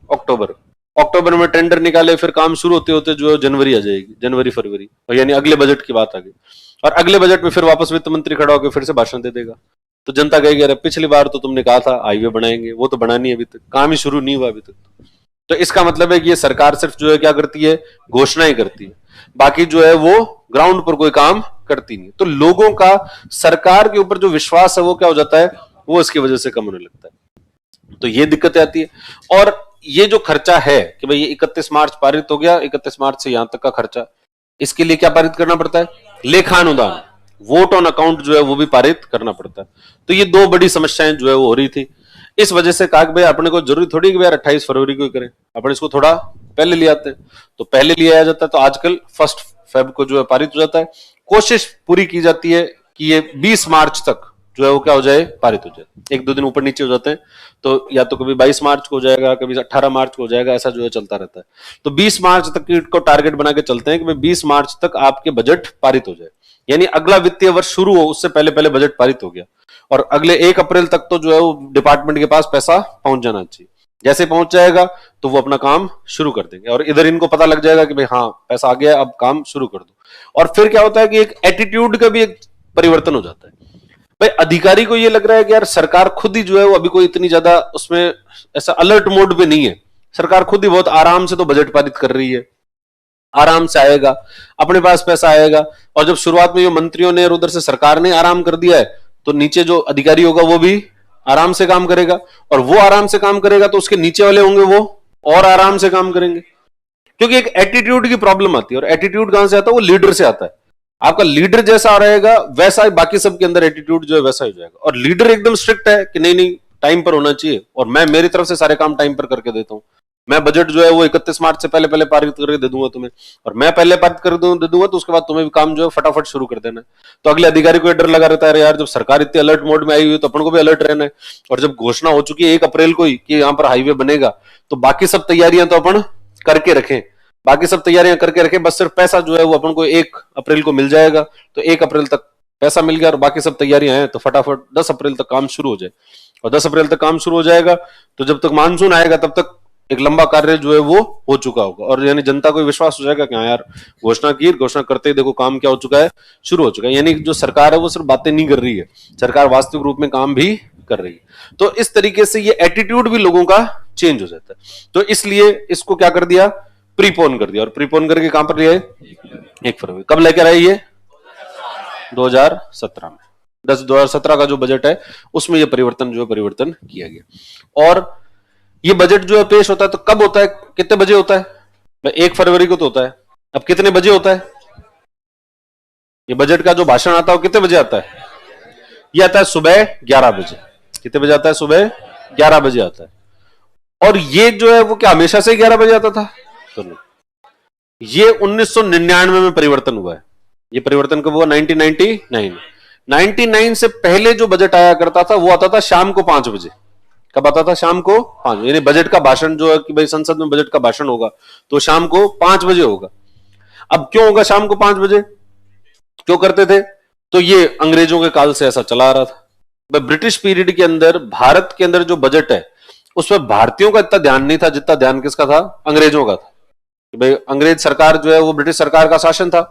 अक्टूबर में टेंडर निकाले, फिर काम शुरू होते होते जो है जनवरी आ जाएगी, जनवरी फरवरी, और यानी अगले बजट की बात आ गई। और अगले बजट में फिर वापस वित्त मंत्री खड़ा होकर फिर से भाषण दे देगा। तो जनता कहेगी अरे पिछली बार तो तुमने कहा था हाईवे बनाएंगे, वो तो बना नहीं, अभी तक काम ही शुरू नहीं हुआ अभी तक। तो इसका मतलब है कि ये सरकार सिर्फ जो है क्या करती है, घोषणाएं करती है, बाकी जो है वो ग्राउंड पर कोई काम करती नहीं। तो लोगों का सरकार के ऊपर जो विश्वास है वो क्या हो जाता है, वो इसकी वजह से कम होने लगता है। तो ये दिक्कतें आती है। और ये जो खर्चा है कि भाई ये 31 मार्च पारित हो गया, 31 मार्च से यहां तक का खर्चा, इसके लिए क्या पारित करना पड़ता है, लेखानुदान, वोट ऑन अकाउंट जो है वो भी पारित करना पड़ता है। तो ये दो बड़ी समस्याएं जो है वो हो रही थी। इस वजह से कहा कि भाई अपने को जरूरी थोड़ी कि यार 28 फरवरी को ही करें, अपन इसको थोड़ा पहले ले आते हैं। तो पहले लिया जाता है, तो आजकल 1 फेब को जो है पारित हो जाता है। कोशिश पूरी की जाती है कि ये 20 मार्च तक जो है वो क्या हो जाए, पारित हो जाए। 1-2 दिन ऊपर नीचे हो जाते हैं, तो या तो कभी 22 मार्च को हो जाएगा, कभी 18 मार्च को हो जाएगा, ऐसा जो है चलता रहता है। तो 20 मार्च तक को टारगेट बना के चलते हैं कि भाई 20 मार्च तक आपके बजट पारित हो जाए, यानी अगला वित्तीय वर्ष शुरू हो उससे पहले पहले बजट पारित हो गया। और अगले 1 अप्रैल तक तो जो है वो डिपार्टमेंट के पास पैसा पहुंच जाना चाहिए। जैसे पहुंच जाएगा तो वो अपना काम शुरू कर देंगे, और इधर इनको पता लग जाएगा कि भाई हाँ पैसा आ गया, अब काम शुरू कर दो। और फिर क्या होता है कि एक एटीट्यूड का भी एक परिवर्तन हो जाता है। भाई अधिकारी को ये लग रहा है कि यार सरकार खुद ही जो है वो अभी कोई इतनी ज्यादा उसमें ऐसा अलर्ट मोड पे नहीं है, सरकार खुद ही बहुत आराम से तो बजट पारित कर रही है, आराम से आएगा, अपने पास पैसा आएगा। और जब शुरुआत में ये मंत्रियों ने और उधर से सरकार ने आराम कर दिया है, तो नीचे जो अधिकारी होगा वो भी आराम से काम करेगा, और वो आराम से काम करेगा तो उसके नीचे वाले होंगे वो और आराम से काम करेंगे। क्योंकि एक एटीट्यूड की प्रॉब्लम आती है, और एटीट्यूड कहां से आता है, वो लीडर से आता है। आपका लीडर जैसा रहेगा वैसा ही बाकी सबके अंदर एटीट्यूड जो है वैसा हो जाएगा। और लीडर एकदम स्ट्रिक्ट है कि नहीं नहीं टाइम पर होना चाहिए, और मैं मेरी तरफ से सारे काम टाइम पर करके देता हूं, मैं बजट जो है वो 31 मार्च से पहले पहले पारित करके दे दूंगा तुम्हें, और मैं पहले पारित कर दे दूंगा तो उसके बाद तुम्हें भी काम जो है फटाफट शुरू कर देना है। तो अगले अधिकारी को डर लगा रहता है यार जब सरकार इतने अलर्ट मोड में आई हुई है तो अपन को भी अलर्ट रहना है। और जब घोषणा हो चुकी है 1 अप्रैल को ही कि यहाँ पर हाईवे बनेगा, तो बाकी सब तैयारियां तो अपन करके रखें, बाकी सब तैयारियां करके रखें, बस सिर्फ पैसा जो है वो अपन को 1 अप्रैल को मिल जाएगा। तो 1 अप्रैल तक पैसा मिल गया और बाकी सब तैयारियां हैं, तो फटाफट 10 अप्रैल तक काम शुरू हो जाए। और 10 अप्रैल तक काम शुरू हो जाएगा तो जब तक मानसून आएगा तब तक एक लंबा कार्य जो है वो हो चुका होगा, और यानी जनता को विश्वास हो जाएगा कि हाँ यार घोषणा करते ही देखो काम क्या हो चुका है, शुरू हो चुका है। यानी जो सरकार है वो सिर्फ बातें नहीं कर रही है, सरकार वास्तविक रूप में काम भी कर रही है। तो इस तरीके से ये एटीट्यूड भी लोगों का चेंज हो जाता है। तो इसलिए इसको क्या कर दिया, प्रीपोन कर दिया, और प्रीपोन करके कहां पर लिया है, 1 फरवरी। कब लेकर आए ये, 2017 में 2017 का जो बजट है उसमें ये परिवर्तन किया गया। और ये बजट जो है पेश होता है तो कब होता है, कितने बजे होता है? 1 फरवरी को तो होता है। अब कितने बजे होता है ये बजट का जो भाषण आता है? वो कितने बजे आता है? ये आता है सुबह 11 बजे। कितने बजे आता है? सुबह 11 बजे आता है। और ये जो है वो क्या हमेशा से 11 बजे आता था? तो नहीं, ये 1999 में परिवर्तन हुआ है। ये परिवर्तन कब हुआ? 1999। 99 से पहले जो बजट आया करता था वो आता था शाम को 5 बजे। कब आता था? शाम को 5 बजे। यानी बजट का भाषण जो है कि भाई संसद में बजट का भाषण होगा तो शाम को 5 बजे होगा। अब क्यों होगा शाम को 5 बजे? क्यों करते थे? तो ये अंग्रेजों के काल से ऐसा चला आ रहा था। ब्रिटिश पीरियड के अंदर भारत के अंदर जो बजट है उसमें भारतीयों का इतना ध्यान नहीं था जितना ध्यान किसका था? अंग्रेजों का था। भाई अंग्रेज सरकार जो है वो ब्रिटिश सरकार का शासन था,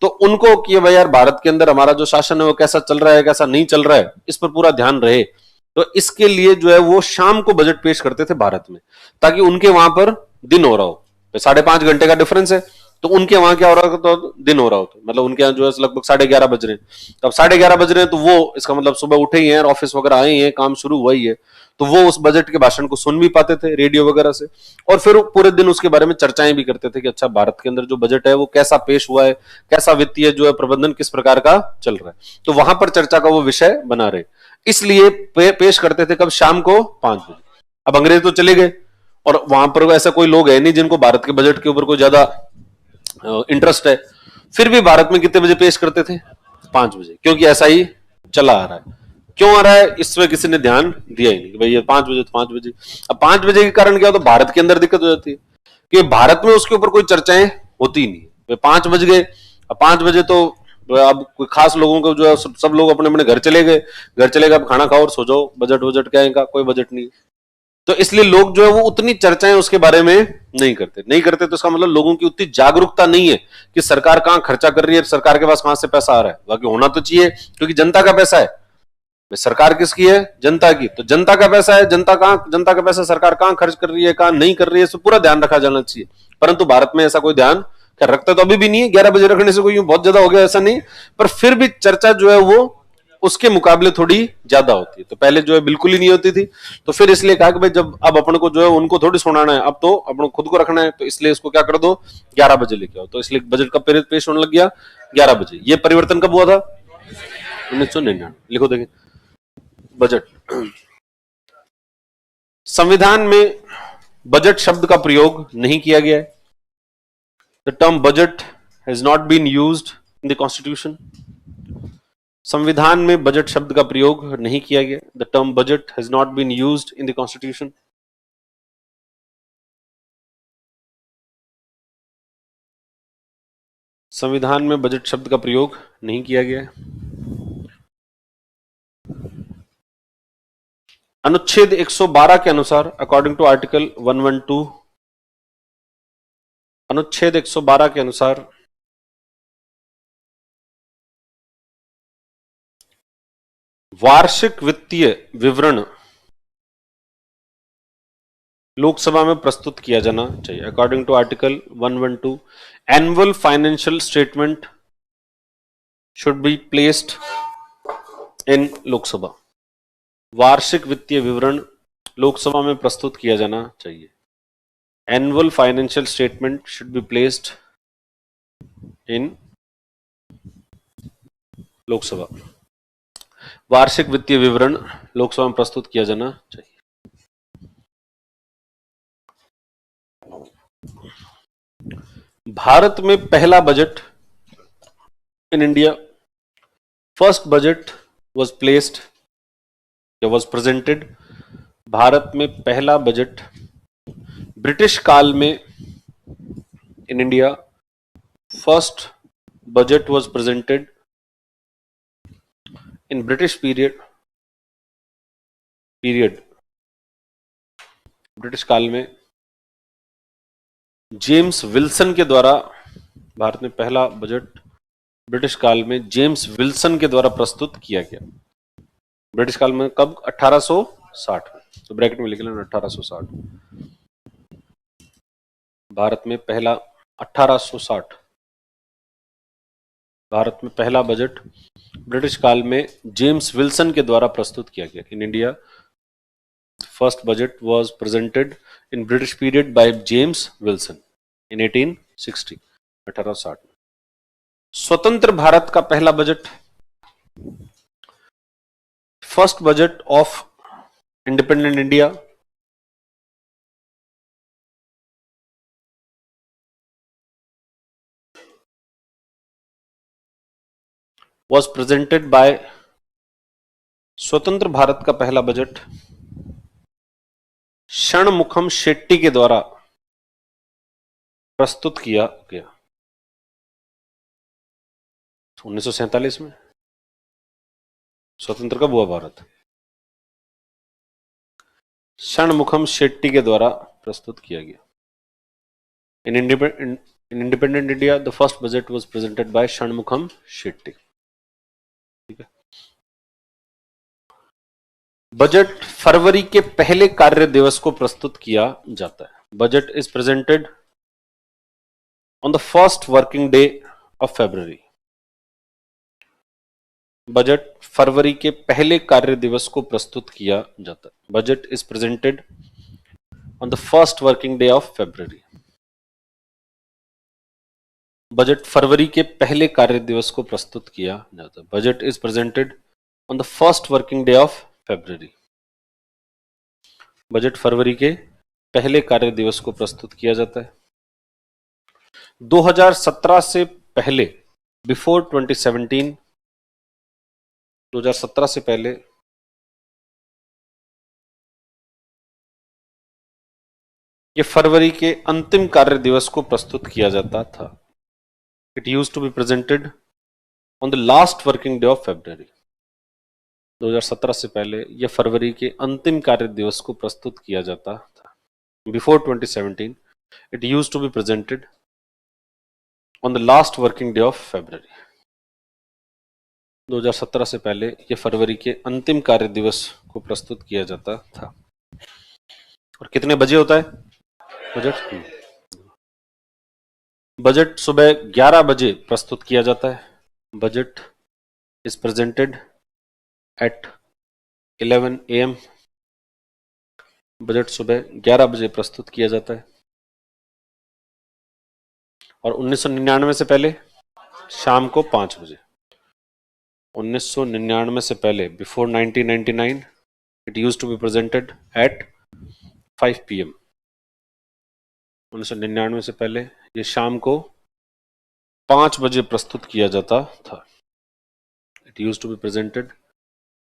तो उनको कि भाई यार भारत के अंदर हमारा जो शासन है वो कैसा चल रहा है, कैसा नहीं चल रहा है, इस पर पूरा ध्यान रहे। तो इसके लिए जो है वो शाम को बजट पेश करते थे भारत में, ताकि उनके वहां पर दिन हो रहा हो। 5.5 घंटे का डिफरेंस है, तो उनके वहां क्या हो रहा है? तो दिन हो रहा हो, मतलब उनके यहाँ जो है लगभग 11:30 बज रहे हैं। तो अब 11:30 बज रहे हैं तो वो इसका मतलब सुबह उठे ही हैं, ऑफिस वगैरह आए ही हैं, काम शुरू हुआ ही है, तो वो उस बजट के भाषण को सुन भी पाते थे रेडियो वगैरह से, और फिर पूरे दिन उसके बारे में चर्चाएं भी करते थे कि अच्छा भारत के अंदर जो बजट है वो कैसा पेश हुआ है, कैसा वित्तीय जो है प्रबंधन किस प्रकार का चल रहा है। तो वहां पर चर्चा का वो विषय बना रहे, इसलिए पेश करते थे कब? शाम को 5 बजे। अब अंग्रेज तो चले गए और वहां पर ऐसा कोई लोग है नहीं जिनको भारत के बजट के ऊपर कोई ज्यादा इंटरेस्ट है, फिर भी भारत में कितने बजे पेश करते थे? 5 बजे, क्योंकि ऐसा ही चला आ रहा है। क्यों आ रहा है इसमें किसी ने ध्यान दिया ही नहीं कि भाई ये 5 बजे तो 5 बजे। अब 5 बजे के कारण क्या होता? भारत के अंदर दिक्कत हो जाती है कि भारत में उसके ऊपर कोई चर्चाएं होती ही नहीं। 5 बज गए, अब 5 बजे तो अब कोई खास लोगों को जो है सब लोग अपने अपने घर चले गए, अब खाना खाओ और सो जाओ, बजट क्या है इनका? कोई बजट नहीं। तो इसलिए लोग जो है वो उतनी चर्चाएं उसके बारे में नहीं करते। तो इसका मतलब लोगों की उतनी जागरूकता नहीं है कि सरकार कहां खर्चा कर रही है, सरकार के पास कहां से पैसा आ रहा है। बाकी होना तो चाहिए, क्योंकि जनता का पैसा है। सरकार किसकी है? जनता की। तो जनता का पैसा है, जनता का पैसा सरकार कहां खर्च कर रही है, कहां नहीं कर रही है, इससे पूरा ध्यान रखा जाना चाहिए। परंतु भारत में ऐसा कोई ध्यान रखता तो अभी भी नहीं है। 11 बजे रखने से कोई बहुत ज्यादा हो गया ऐसा नहीं, पर फिर भी चर्चा जो है वो उसके मुकाबले थोड़ी ज्यादा होती है। तो पहले जो है बिल्कुल ही नहीं होती थी, तो फिर इसलिए कहा कि भाई जब अब अपन को जो है उनको थोड़ी सुनाना है, अब तो अपन खुद को रखना है, तो इसलिए इसको क्या कर दो? 11 बजे लेके आओ। तो इसलिए बजट का पेश होने लग गया 11 बजे। ये परिवर्तन कब हुआ था? 1999। लिखो देखें बजट। संविधान में बजट शब्द का प्रयोग नहीं किया गया है। The term budget has not been used in the constitution. संविधान में बजट शब्द का प्रयोग नहीं किया गया। The term budget has not been used in the constitution. संविधान में बजट शब्द का प्रयोग नहीं किया गया है। अनुच्छेद 112 के अनुसार अकॉर्डिंग टू आर्टिकल 112, अनुच्छेद 112 के अनुसार वार्षिक वित्तीय विवरण लोकसभा में प्रस्तुत किया जाना चाहिए। According to article 112, annual financial statement should be placed in Lok Sabha. वार्षिक वित्तीय विवरण लोकसभा में प्रस्तुत किया जाना चाहिए। Annual financial statement should be placed in Lok Sabha. वार्षिक वित्तीय विवरण लोकसभा में प्रस्तुत किया जाना चाहिए। भारत में पहला budget in India, first budget was placed, was presented. Bharat में पहला बजट ब्रिटिश काल में इन India, first budget was presented in British period, British काल में जेम्स विल्सन के द्वारा। भारत में पहला बजट ब्रिटिश काल में जेम्स विल्सन के द्वारा प्रस्तुत किया गया। ब्रिटिश काल में कब? 1860 में। तो ब्रैकेट में लिख लेना 1860। भारत में पहला 1860 भारत में पहला बजट ब्रिटिश काल में जेम्स विल्सन के द्वारा प्रस्तुत किया गया। In India first budget was presented in British period by James Wilson in 1860 1860 में। स्वतंत्र भारत का पहला budget, first budget of independent India was presented by, स्वतंत्र भारत का पहला बजट षणमुखम शेट्टी के द्वारा प्रस्तुत किया गया 1947 में। स्वतंत्र कब हुआ भारत? षणमुखम शेट्टी के द्वारा प्रस्तुत किया गया। In independent India the first budget was presented by Shanmukham Shetty. ठीक है। बजट फरवरी के पहले कार्य दिवस को प्रस्तुत किया जाता है। Budget is presented on the first working day of February. Budget फरवरी के पहले कार्य दिवस को प्रस्तुत किया जाता है। Budget is presented on the first working day of February. Budget फरवरी के पहले कार्य दिवस को प्रस्तुत किया जाता है। Budget is presented on the first working day of February. Budget फरवरी के पहले कार्य दिवस को प्रस्तुत किया जाता है। 2017 से पहले, बिफोर 2017, 2017 से पहले ये फरवरी के अंतिम कार्य दिवस को प्रस्तुत किया जाता था। It used to be presented on the last working day of February. 2017 से पहले यह फरवरी के अंतिम कार्य दिवस को प्रस्तुत किया जाता था। Before 2017 it used to be presented on the last working day of February. 2017 से पहले यह फरवरी के अंतिम कार्य दिवस को प्रस्तुत किया जाता था। और कितने बजे होता है बजट? बजट सुबह 11 बजे प्रस्तुत किया जाता है। Budget is presented at 11 AM। Budget सुबह 11 बजे प्रस्तुत किया जाता है। और 1999 से पहले शाम को 5 बजे। 1999 से पहले, before 1999, it used to be presented at 5 PM। 1999 से पहले ये शाम को 5 बजे प्रस्तुत किया जाता था। It used to be presented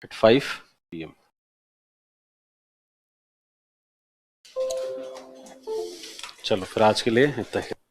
at 5 PM। चलो फिर आज के लिए इतना ही।